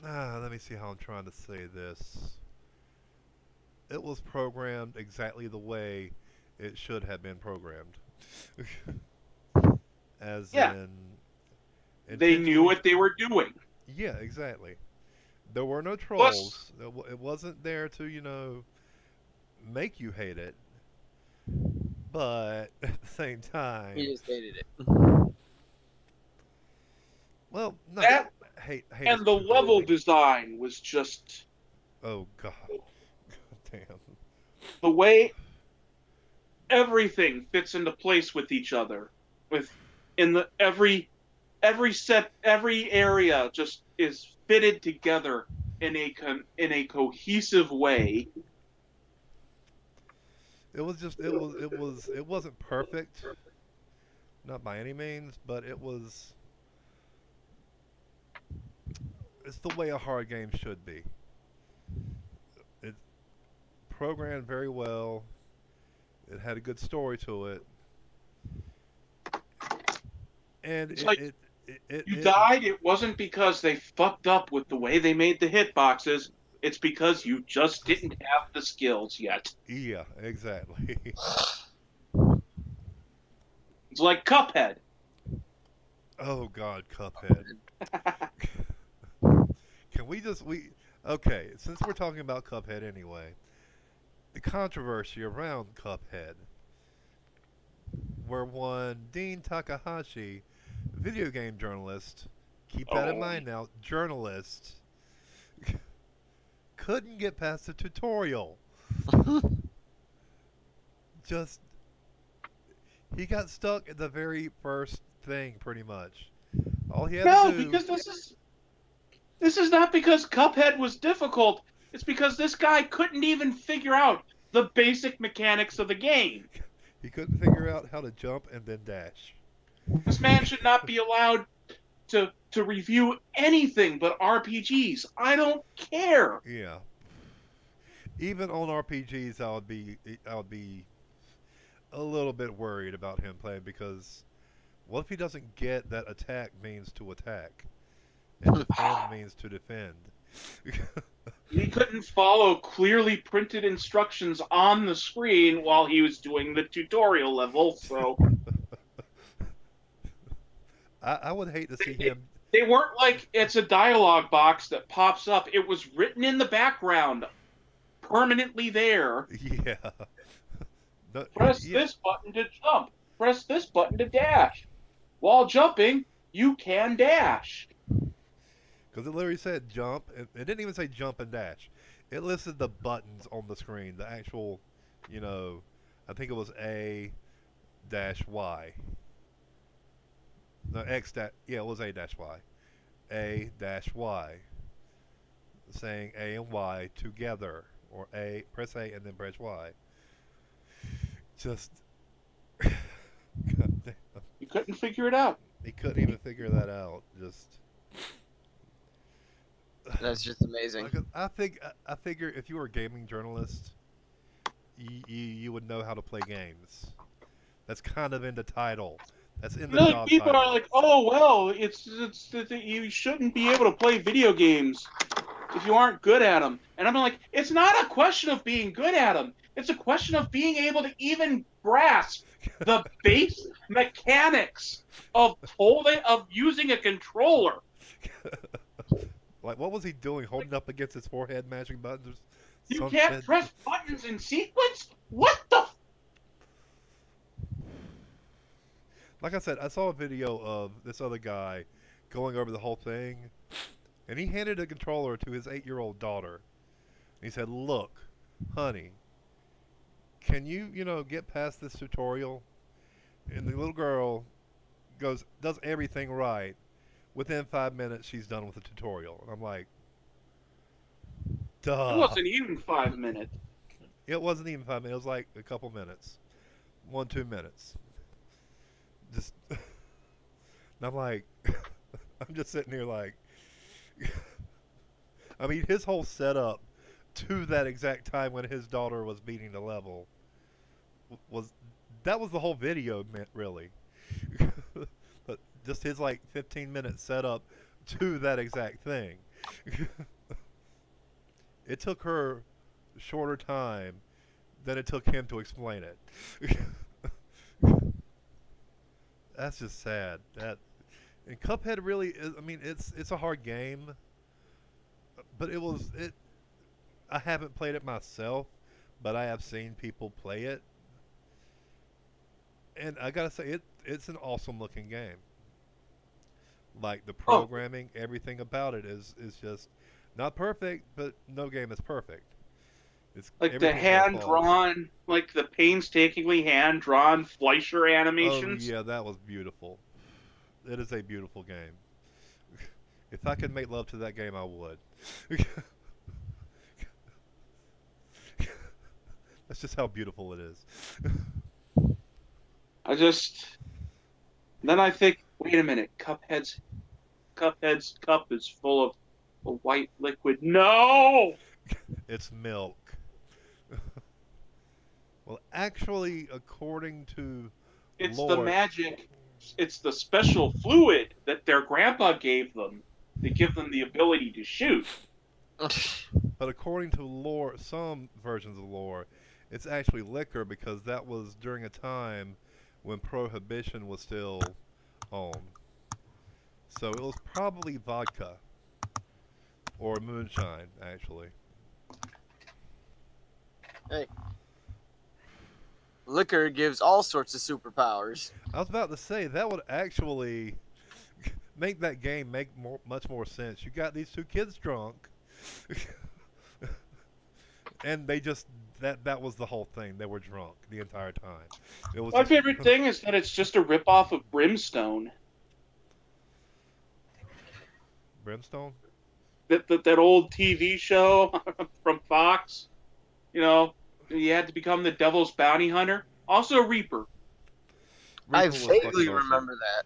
Let me see how I'm trying to say this. It was programmed exactly the way it should have been programmed. As Yeah. in, They knew what they were doing. Yeah, exactly. There were no Plus, trolls. It wasn't there to, make you hate it. But at the same time, You just hated it. well, no, that hate and is the too level harsh. design was just Oh God, damn. the way everything fits into place with each other. Every area just is fitted together in a cohesive way. It wasn't perfect, not by any means, but it's the way a hard game should be. It programmed very well. It had a good story to it, and It's like you died. It wasn't because they fucked up with the way they made the hitboxes. It's because you just didn't have the skills yet. Yeah, exactly. It's like Cuphead. Oh God, Cuphead. Can we okay, since we're talking about Cuphead anyway, the controversy around Cuphead, where one Dean Takahashi, video game journalist, keep that in mind now, journalist, couldn't get past the tutorial. Just, he got stuck at the very first thing, pretty much. All he had to do... because this is not because Cuphead was difficult. It's because this guy couldn't even figure out the basic mechanics of the game. He couldn't figure out how to jump and then dash. This man should not be allowed to review anything but RPGs. I don't care. Yeah. Even on RPGs, I would be a little bit worried about him playing, because what if he doesn't get that attack means to attack and defend means to defend? He couldn't follow clearly printed instructions on the screen while he was doing the tutorial level, so... I would hate to see him... They weren't like it's a dialogue box that pops up. It was written in the background, permanently there. Yeah. Press this button to jump. Press this button to dash. While jumping, you can dash. Because it literally said jump. It didn't even say jump and dash. It listed the buttons on the screen. The actual, I think it was A dash Y. No, yeah, it was A dash Y. A dash Y. Saying A and Y together. Or press A and then press Y. Just... God damn. You couldn't figure it out. He couldn't even figure that out. Just... That's just amazing. Like, I figure if you were a gaming journalist, you would know how to play games. That's kind of in the title. That's in the Like job people are title. like, oh well, it's that you shouldn't be able to play video games if you aren't good at them. And I'm like, it's not a question of being good at them. It's a question of being able to even grasp the base mechanics of using a controller. Like, what was he doing? Holding up against his forehead, mashing buttons or You some can't shit? press buttons in sequence? What the? Like I said, I saw a video of this other guy going over the whole thing, and he handed a controller to his 8-year-old daughter. He said, "Look, honey, can you, get past this tutorial?" And the little girl does everything right. Within 5 minutes, she's done with the tutorial. And I'm like, It duh. wasn't even 5 minutes. It wasn't even 5 minutes. It was like a couple minutes. 1-2 minutes. Just, and I'm like, I'm just sitting here like, I mean, his whole setup to that exact time when his daughter was beating the level was that was the whole video, meant really. But just his like 15-minute setup to that exact thing. It took her shorter time than it took him to explain it. That's just sad. That and Cuphead really is. I mean, it's a hard game, but it. I haven't played it myself, but I have seen people play it, and I gotta say it's an awesome looking game. Like the Oh, programming, everything about it is just not perfect, but no game is perfect. It's like the everything's got hand flaws. drawn, like the painstakingly hand drawn Fleischer Oh animations. yeah, that was beautiful. It is a beautiful game. If I could make love to that game, I would. That's just how beautiful it is. I just then I think, wait a minute, Cuphead's cup is full of a white liquid. No, It's milk. Well, actually, according to it's the lore, magic. It's the special fluid that their grandpa gave them to give them the ability to shoot. but according to lore, some versions of lore, it's actually liquor because that was during a time when prohibition was still on. So it was probably vodka or moonshine, actually. Hey, liquor gives all sorts of superpowers. I was about to say that would actually make that game make much more sense. You got these two kids drunk, and they just that was the whole thing. They were drunk the entire time. It was My just favorite thing is that it's just a ripoff of Brimstone. brimstone. That old TV show from Fox. You know, you had to become the Devil's Bounty Hunter. Also Reaper. I Reaper was fucking vaguely awesome. remember that.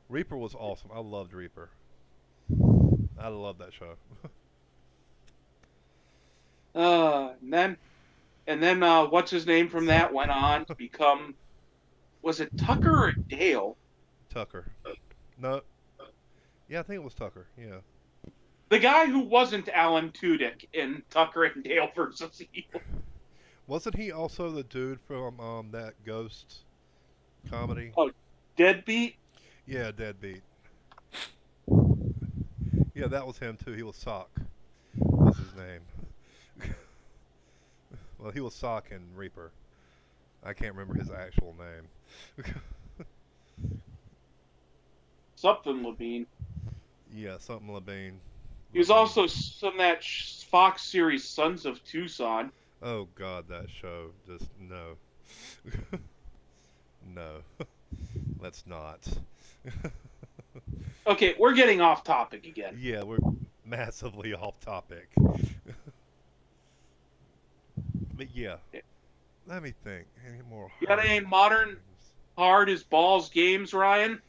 Reaper was awesome. I loved Reaper. I love that show. And then what's his name from that went on to become, was it Tucker or Dale? Tucker. No. Yeah, I think it was Tucker. Yeah. The guy who wasn't Alan Tudyk in Tucker and Dale versus Evil. Wasn't he also the dude from that Ghost comedy? Oh, Deadbeat? Yeah, Deadbeat. Yeah, that was him too. He was Sock. Was his name? Well, he was Sock in Reaper. I can't remember his actual name. Something Levine. Yeah, something Levine. He was also from that Fox series Sons of Tucson. Oh God, that show. Just no. No. Let's not. Okay, we're getting off topic again. Yeah, we're massively off topic. But yeah, let me think. Any more? You got hard any modern games? hard as balls games, Ryan?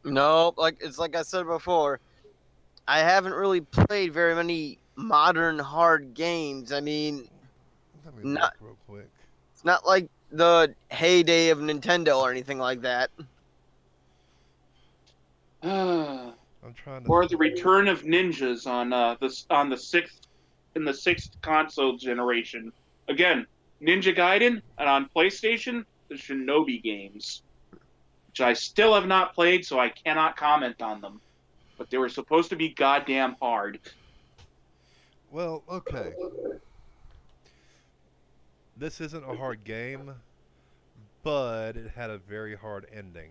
No, it's like I said before. I haven't really played very many modern hard games. I mean, Let me not look real quick. it's not like the heyday of Nintendo or anything like that. or I'm trying to. the Return of Ninjas on the sixth console generation. Again, Ninja Gaiden, and on PlayStation, the Shinobi games, which I still have not played, so I cannot comment on them. But they were supposed to be goddamn hard. Well, okay. This isn't a hard game, but it had a very hard ending.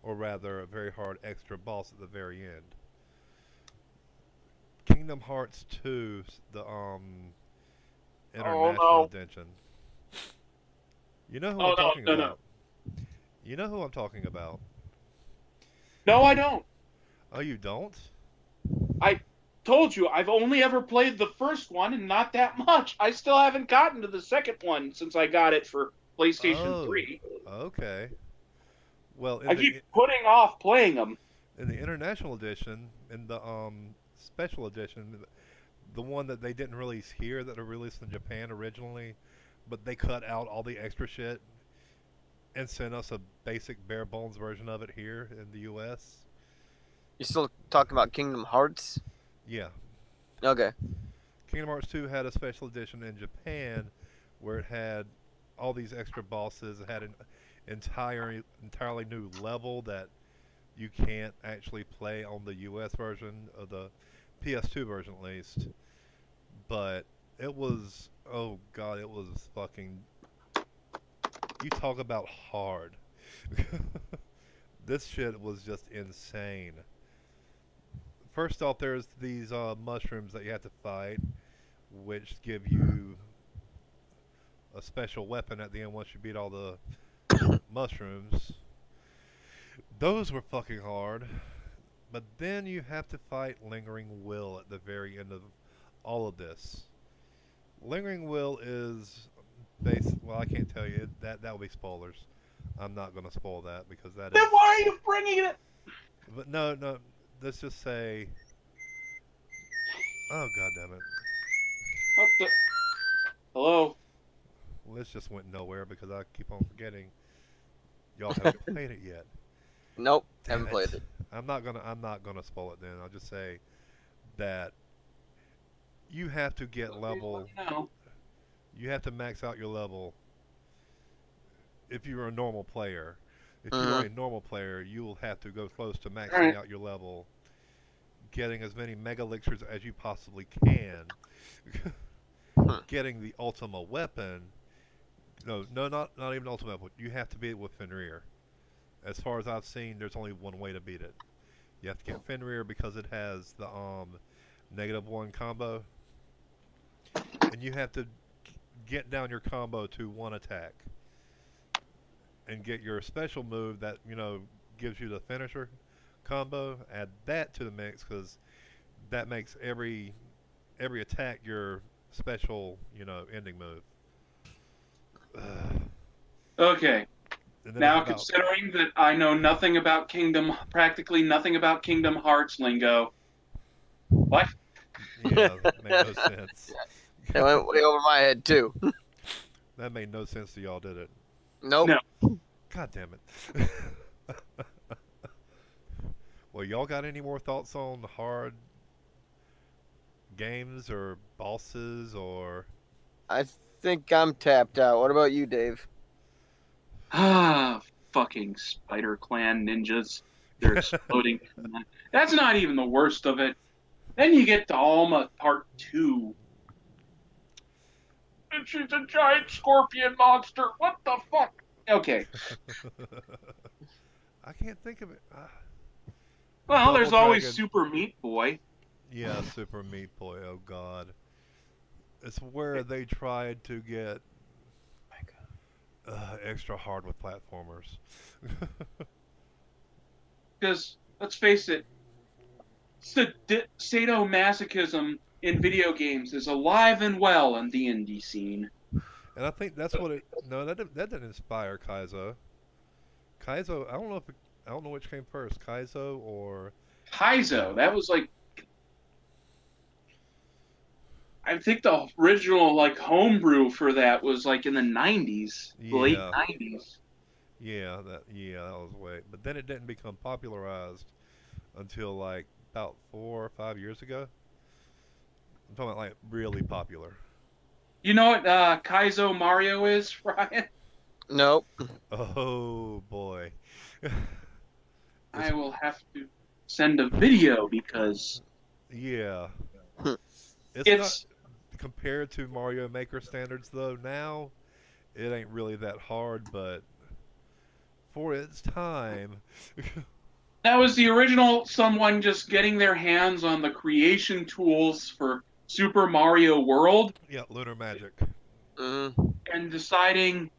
Or rather, a very hard extra boss at the very end. Kingdom Hearts 2, the Oh International no! Edition. You know who Oh I'm talking no! about. You know who I'm talking about. No, I don't. Oh, you don't? I told you I've only ever played the first one and not that much. I still haven't gotten to the second one since I got it for PlayStation Oh, 3. okay. Well, I keep putting off playing them. in the International Edition, in the Special Edition, the one that they didn't release here, that were released in Japan originally, but they cut out all the extra shit and sent us a basic bare bones version of it here in the U.S. You still talking about Kingdom Hearts? Yeah, Okay. Kingdom Hearts 2 had a special edition in Japan where it had all these extra bosses. It had an entirely new level that you can't actually play on the US version of the PS2 version at least. But it was, oh god, it was fucking, you talk about hard. This shit was just insane. First off, there's these mushrooms that you have to fight, which give you a special weapon at the end once you beat all the mushrooms. Those were fucking hard. But then you have to fight Lingering Will at the very end of all of this. Lingering Will is well, I can't tell you. That will be spoilers. I'm not going to spoil that because that Then is... why are you bringing it? But no, let's just say... Oh, god damn it. What the? Hello? Well, this just went nowhere because I keep on forgetting. Y'all haven't played it yet. Nope, Damn haven't played it. I'm not gonna spoil it then. I'll just say that you have to get level. No. You have to max out your level. If you're a normal player, if you are a normal player, you will have to go close to maxing out your level, getting as many mega elixirs as you possibly can, getting the ultimate weapon. No, not even ultimate weapon. You have to beat it with Fenrir. As far as I've seen, there's only one way to beat it. You have to get Fenrir because it has the -1 combo, and you have to get down your combo to one attack, and get your special move that gives you the finisher combo. Add that to the mix because that makes every attack your special ending move. Okay. And then Now, considering that I know practically nothing about Kingdom Hearts lingo. What? Yeah, that made no sense. It went way over my head too. That made no sense to y'all, did it? Nope. No. God damn it. Well, y'all got any more thoughts on hard games or bosses or... I think I'm tapped out. What about you, Dave? Ah, fucking Spider Clan ninjas. They're exploding. That's not even the worst of it. Then you get to Alma Part 2. And she's a giant scorpion monster. What the fuck? Okay. I can't think of it. Well, Double there's always Dragon. Super Meat Boy. Yeah, Super Meat Boy. Oh god. It's where they tried to get extra hard with platformers. Because, let's face it, sadomasochism in video games is alive and well in the indie scene. And I think that's what it... No, that didn't inspire Kaizo. Kaizo, I don't know which came first, Kaizo or... Kaizo, that was like I think the original like homebrew for that was like in the '90s, late Yeah, '90s. that was way. But then it didn't become popularized until like about 4 or 5 years ago. I'm talking about like really popular. You know what Kaizo Mario is, Ryan? Nope. Oh boy, I it's will have to send a video because yeah. It's not it's compared to Mario Maker standards though. Now it ain't really that hard, but for its time, that was the original someone just getting their hands on the creation tools for Super Mario World yeah, Lunar Magic. Mm. and deciding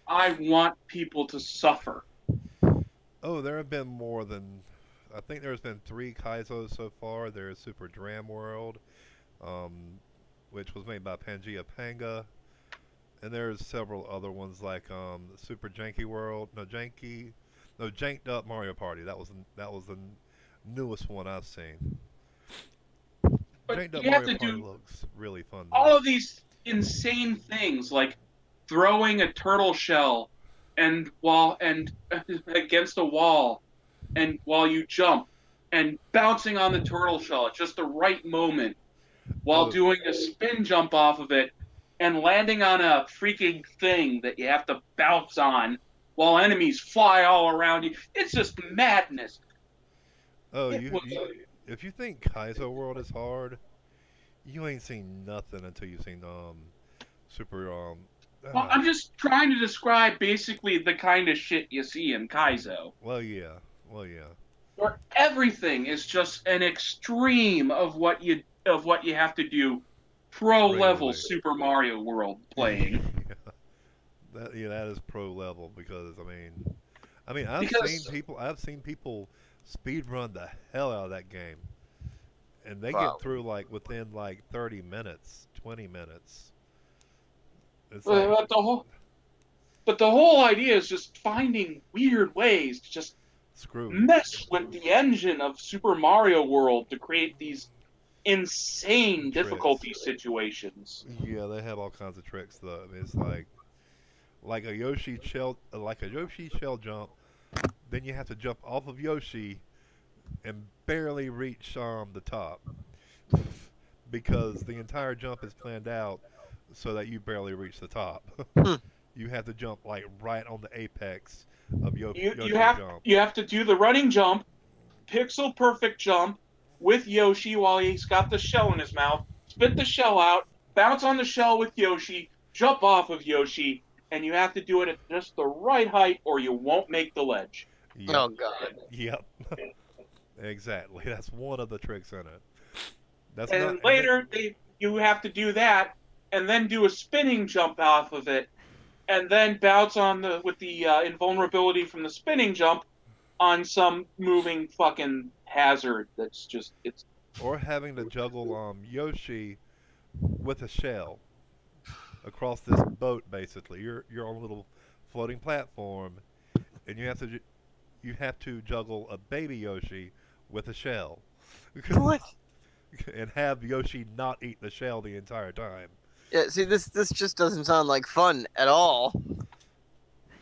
I want people to suffer. Oh, there have been more than. I think there's been 3 Kaizos so far. There's Super Dram World, um, which was made by Pangea Panga, and there's several other ones like Super Janky World. No Janked Up Mario Party. That was the newest one I've seen. But Janked Up you have Mario to Party do looks really fun though. all of these insane things like throwing a turtle shell and against a wall and while you jump and bouncing on the turtle shell at just the right moment while Oh, doing a spin jump off of it and landing on a freaking thing that you have to bounce on while enemies fly all around you. It's just madness. oh, It was if you think Kaizo World is hard, you ain't seen nothing until you've seen Super well, uh, I'm just trying to describe basically the kind of shit you see in Kaizo, well yeah, well yeah. where everything is just an extreme of what you have to do pro level Regularly. Super Mario World playing. That is pro level because I mean Because I've seen people speed run the hell out of that game and they get Wow. through like within like 30 minutes, 20 minutes. It's like but the whole idea is just finding weird ways to just screw. mess with the engine of Super Mario World to create these insane Tricks. difficulty situations. Yeah, they have all kinds of tricks though. I mean, it's like a Yoshi shell jump. Then you have to jump off of Yoshi and barely reach the top because the entire jump is planned out so that you barely reach the top. Hmm. You have to jump like right on the apex of You Yoshi's have jump. you have to do the running jump, pixel perfect jump with Yoshi while he's got the shell in his mouth, spit the shell out, bounce on the shell with Yoshi, jump off of Yoshi, and you have to do it at just the right height or you won't make the ledge. Yep, Oh God. yep, exactly. That's one of the tricks in it. That's not, And and then later you have to do that and then do a spinning jump off of it and then bounce on the with the invulnerability from the spinning jump on some moving fucking hazard that's just it's or having to juggle Yoshi with a shell across this boat. Basically, you're on a little floating platform, and you have to juggle a baby Yoshi with a shell, What? and have Yoshi not eat the shell the entire time. Yeah. See, this just doesn't sound like fun at all.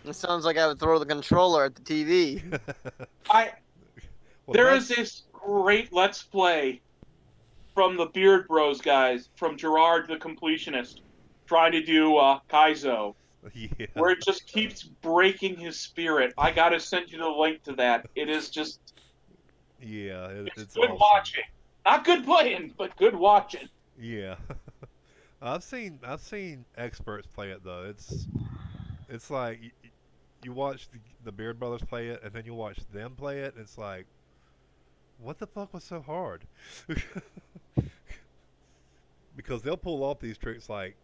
It sounds like I would throw the controller at the TV. I Well, there is that's this great let's play from the Beard Bros guys from Gerard the Completionist trying to do Kaizo yeah, where it just keeps breaking his spirit. I gotta send you the link to that. It is just yeah. it's It's good awesome. watching. Not good playing, but good watching. Yeah, I've seen experts play it though. It's like you watch the Beard Brothers play it, and then you watch them play it, and it's like, what the fuck was so hard? Because they'll pull off these tricks like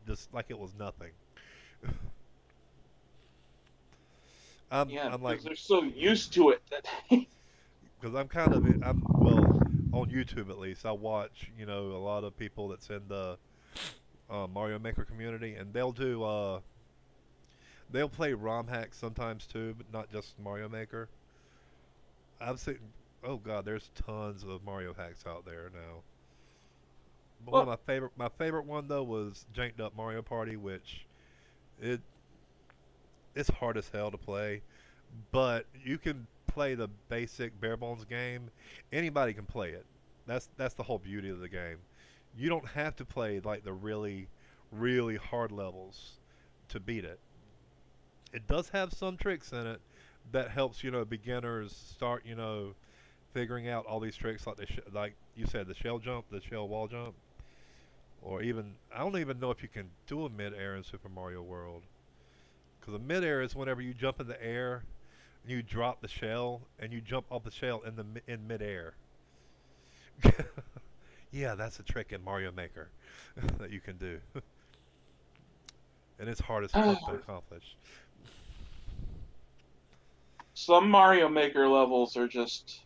just like it was nothing. Yeah, I'm like because they're so used to it that because I'm well on YouTube at least. I watch a lot of people that's in the Mario Maker community, and they'll play ROM hacks sometimes too, but not just Mario Maker. I've seen, oh god, there's tons of Mario hacks out there now. But one Well, of my favorite one though was Janked Up Mario Party, which it it's hard as hell to play, but you can play the basic bare bones game. Anybody can play it. That's the whole beauty of the game. You don't have to play like the really hard levels to beat it. It does have some tricks in it that helps beginners start figuring out all these tricks like like you said, the shell jump, the shell wall jump, or even I don't even know if you can do a mid air in Super Mario World. Because a mid air is whenever you jump in the air, and you drop the shell, and you jump off the shell in mid air. Yeah, that's a trick in Mario Maker that you can do, and it's hard as fuck to accomplish. some Mario Maker levels are just.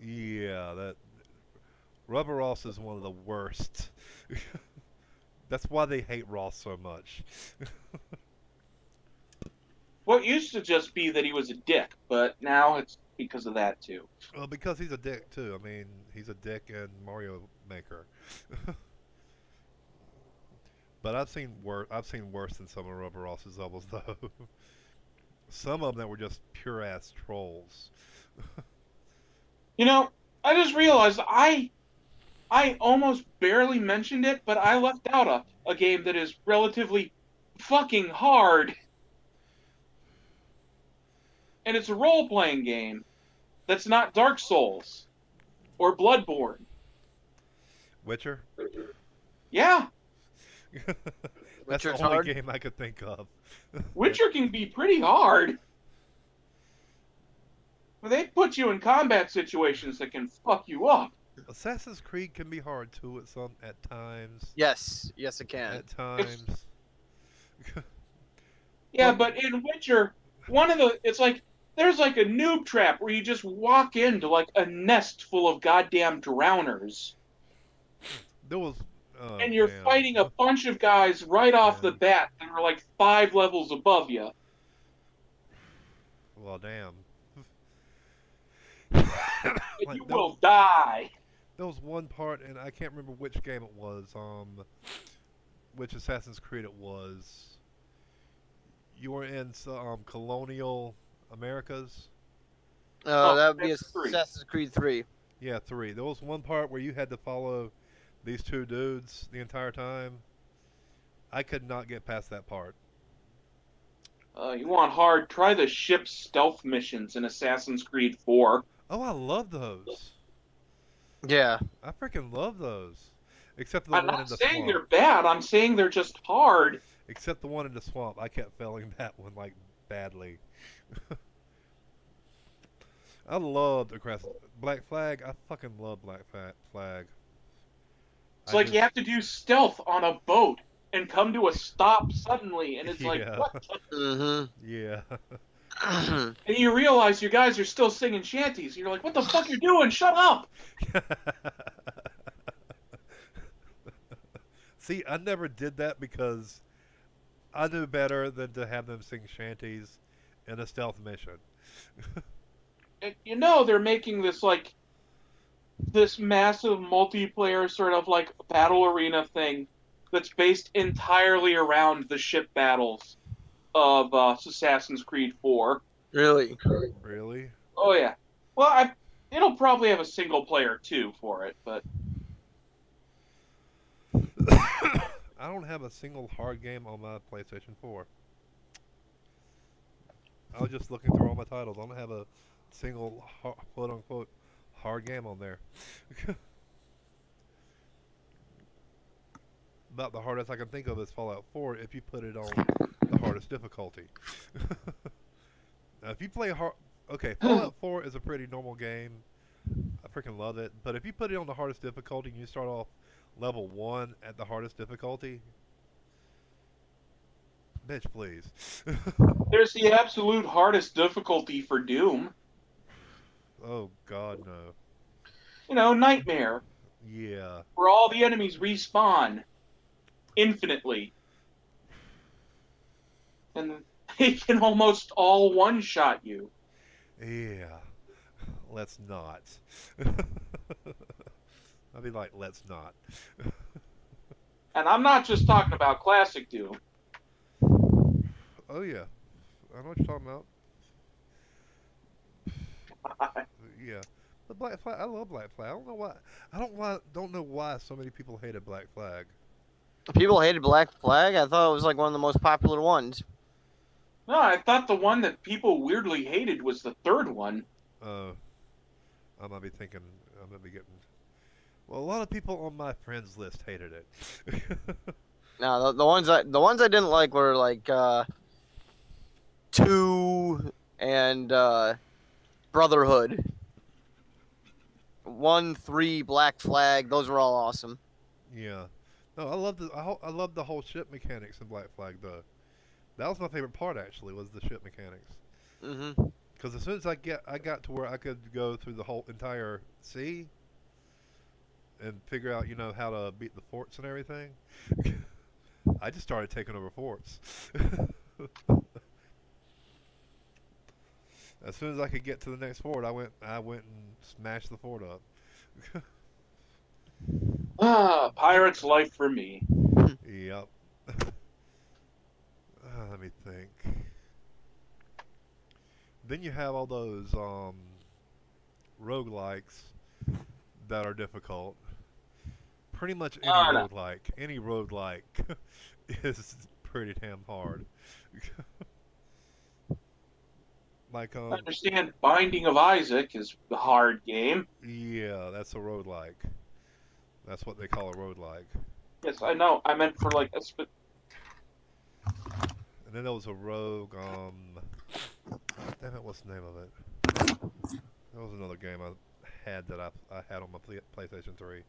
Yeah, that Rubber Ross is one of the worst. That's why they hate Ross so much. What used to just be that he was a dick, but now it's because of that too. Well, because he's a dick too. I mean, he's a dick in Mario Maker. But I've seen worse. I've seen worse than some of Rubber Ross's levels, though. Some of them that were just pure ass trolls. You know, I just realized I almost barely mentioned it, but I left out a game that is relatively fucking hard. And it's a role playing game that's not Dark Souls or Bloodborne. Witcher. Yeah, That's the Witcher's only hard? game I could think of. Witcher can be pretty hard. They put you in combat situations that can fuck you up. Assassin's Creed can be hard too at times. Yes, yes, it can. At times. Yeah, But but in Witcher, it's like there's like a noob trap where you just walk into like a nest full of goddamn drowners, there was. Oh, and you're damn. fighting a bunch of guys right off the Yeah. bat that are like 5 levels above you. Well, damn. And Like, you will die. there was one part, and I can't remember which game it was. Which Assassin's Creed it was. You were in colonial Americas. That would be that's 3. Assassin's Creed 3. Yeah, 3. There was one part where you had to follow these two dudes the entire time. I could not get past that part. You want hard? Try the ship stealth missions in Assassin's Creed 4. Oh, I love those. Yeah. I freaking love those. Except the I'm one in not the saying swamp. they're bad. I'm saying they're just hard. Except the one in the swamp. I kept failing that one like badly. I loved Black Flag. I fucking love Black Flag. It's like you have to do stealth on a boat and come to a stop suddenly, and it's like, Yeah. what? Mm-hmm. Yeah. And you realize you guys are still singing shanties. You're like, what the fuck you doing? Shut up! See, I never did that because I knew better than to have them sing shanties in a stealth mission. And you know they're making this like this massive multiplayer sort of like battle arena thing that's based entirely around the ship battles of Assassin's Creed 4. Really? Really? Oh yeah. Well, it'll probably have a single player too for it, but I don't have a single hard game on my PlayStation 4. I was just looking through all my titles. I don't have a single quote unquote hard game on there. About the hardest I can think of is Fallout 4 if you put it on the hardest difficulty. Now, if you play Fallout 4 is a pretty normal game. I freaking love it. But if you put it on the hardest difficulty and you start off level 1 at the hardest difficulty, bitch, please. there's the absolute hardest difficulty for Doom. Oh, God, no. You know, Nightmare, Yeah. where all the enemies respawn infinitely. And they can almost all one-shot you. Yeah. Let's not. I'd be like, let's not. And I'm not just talking about classic Doom. Oh yeah, I know what you're talking about. Yeah, the Black Flag. I love Black Flag. I don't know why. Don't know why so many people hated Black Flag. People hated Black Flag. I thought it was like one of the most popular ones. No, I thought the one that people weirdly hated was the third one. I might be thinking. I might be getting. Well, a lot of people on my friends list hated it. No, the ones I didn't like were like 2 and Brotherhood. 1, 3, Black Flag. Those were all awesome. Yeah. No, I love the whole ship mechanics in Black Flag though. That was my favorite part actually, was the ship mechanics. Mhm. Because as soon as I got to where I could go through the whole entire sea and figure out, how to beat the forts and everything, I just started taking over forts. As soon as I could get to the next fort, I went and smashed the fort up. Pirate's life for me. Yep. Let me think. Then you have all those roguelikes that are difficult. Pretty much any No. roguelike is pretty damn hard. Like I understand Binding of Isaac is the hard game. yeah, that's a roguelike. That's what they call a roguelike. Yes, I know. I meant for like a And then there was a rogue damn it, what's the name of it? That was another game I had that I had on my PlayStation 3.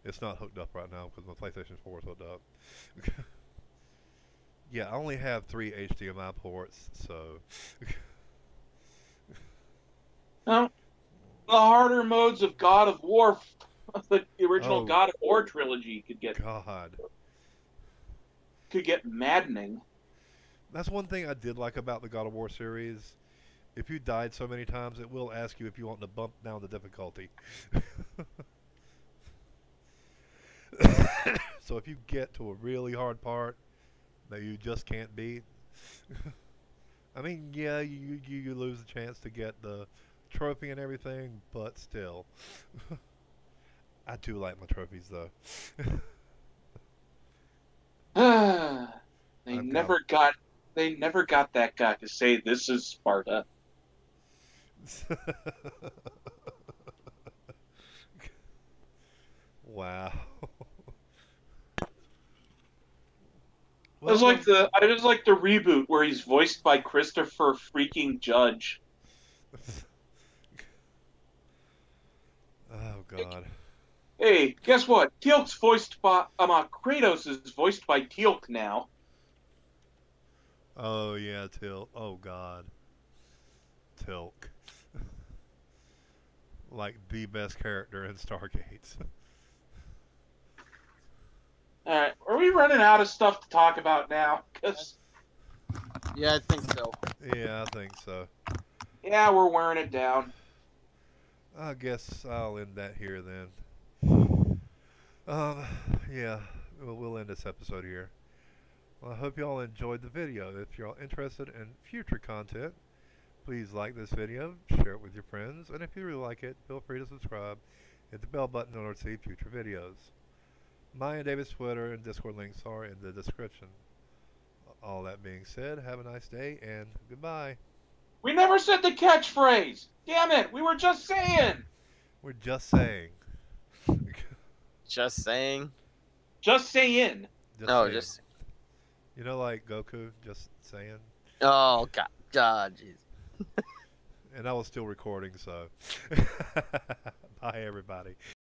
It's not hooked up right now because my PlayStation 4 is hooked up. Yeah, I only have 3 HDMI ports, so no. The harder modes of God of War, the original Oh. God of War trilogy could get God. maddening. That's one thing I did like about the God of War series. If you died so many times, it will ask you if you want to bump down the difficulty. So if you get to a really hard part that you just can't beat, I mean, yeah, you lose the chance to get the trophy and everything, but still. I do like my trophies though. They I've never got that guy to say this is Sparta. Wow. It was like the reboot where he's voiced by Christopher freaking Judge. Oh God. Hey, guess what? Teal'c's voiced by Kratos is voiced by Teal'c now. Oh yeah, Tilk. Oh God. Tilk. Like the best character in Stargate. All right, are we running out of stuff to talk about now? 'Cause Yeah, I think so. Yeah, I think so. yeah, we're wearing it down. I guess I'll end that here then. Yeah, we'll end this episode here. Well, I hope y'all enjoyed the video. If you're all interested in future content, please like this video, share it with your friends, and if you really like it, feel free to subscribe. Hit the bell button in order to see future videos. My and David's Twitter and Discord links are in the description. All that being said, have a nice day and goodbye. We never said the catchphrase. Damn it, we were just saying. We're just saying. Just saying. Just saying. No, saying. just. Like Goku, just saying. Oh God, jeez. And I was still recording, so. Bye, everybody.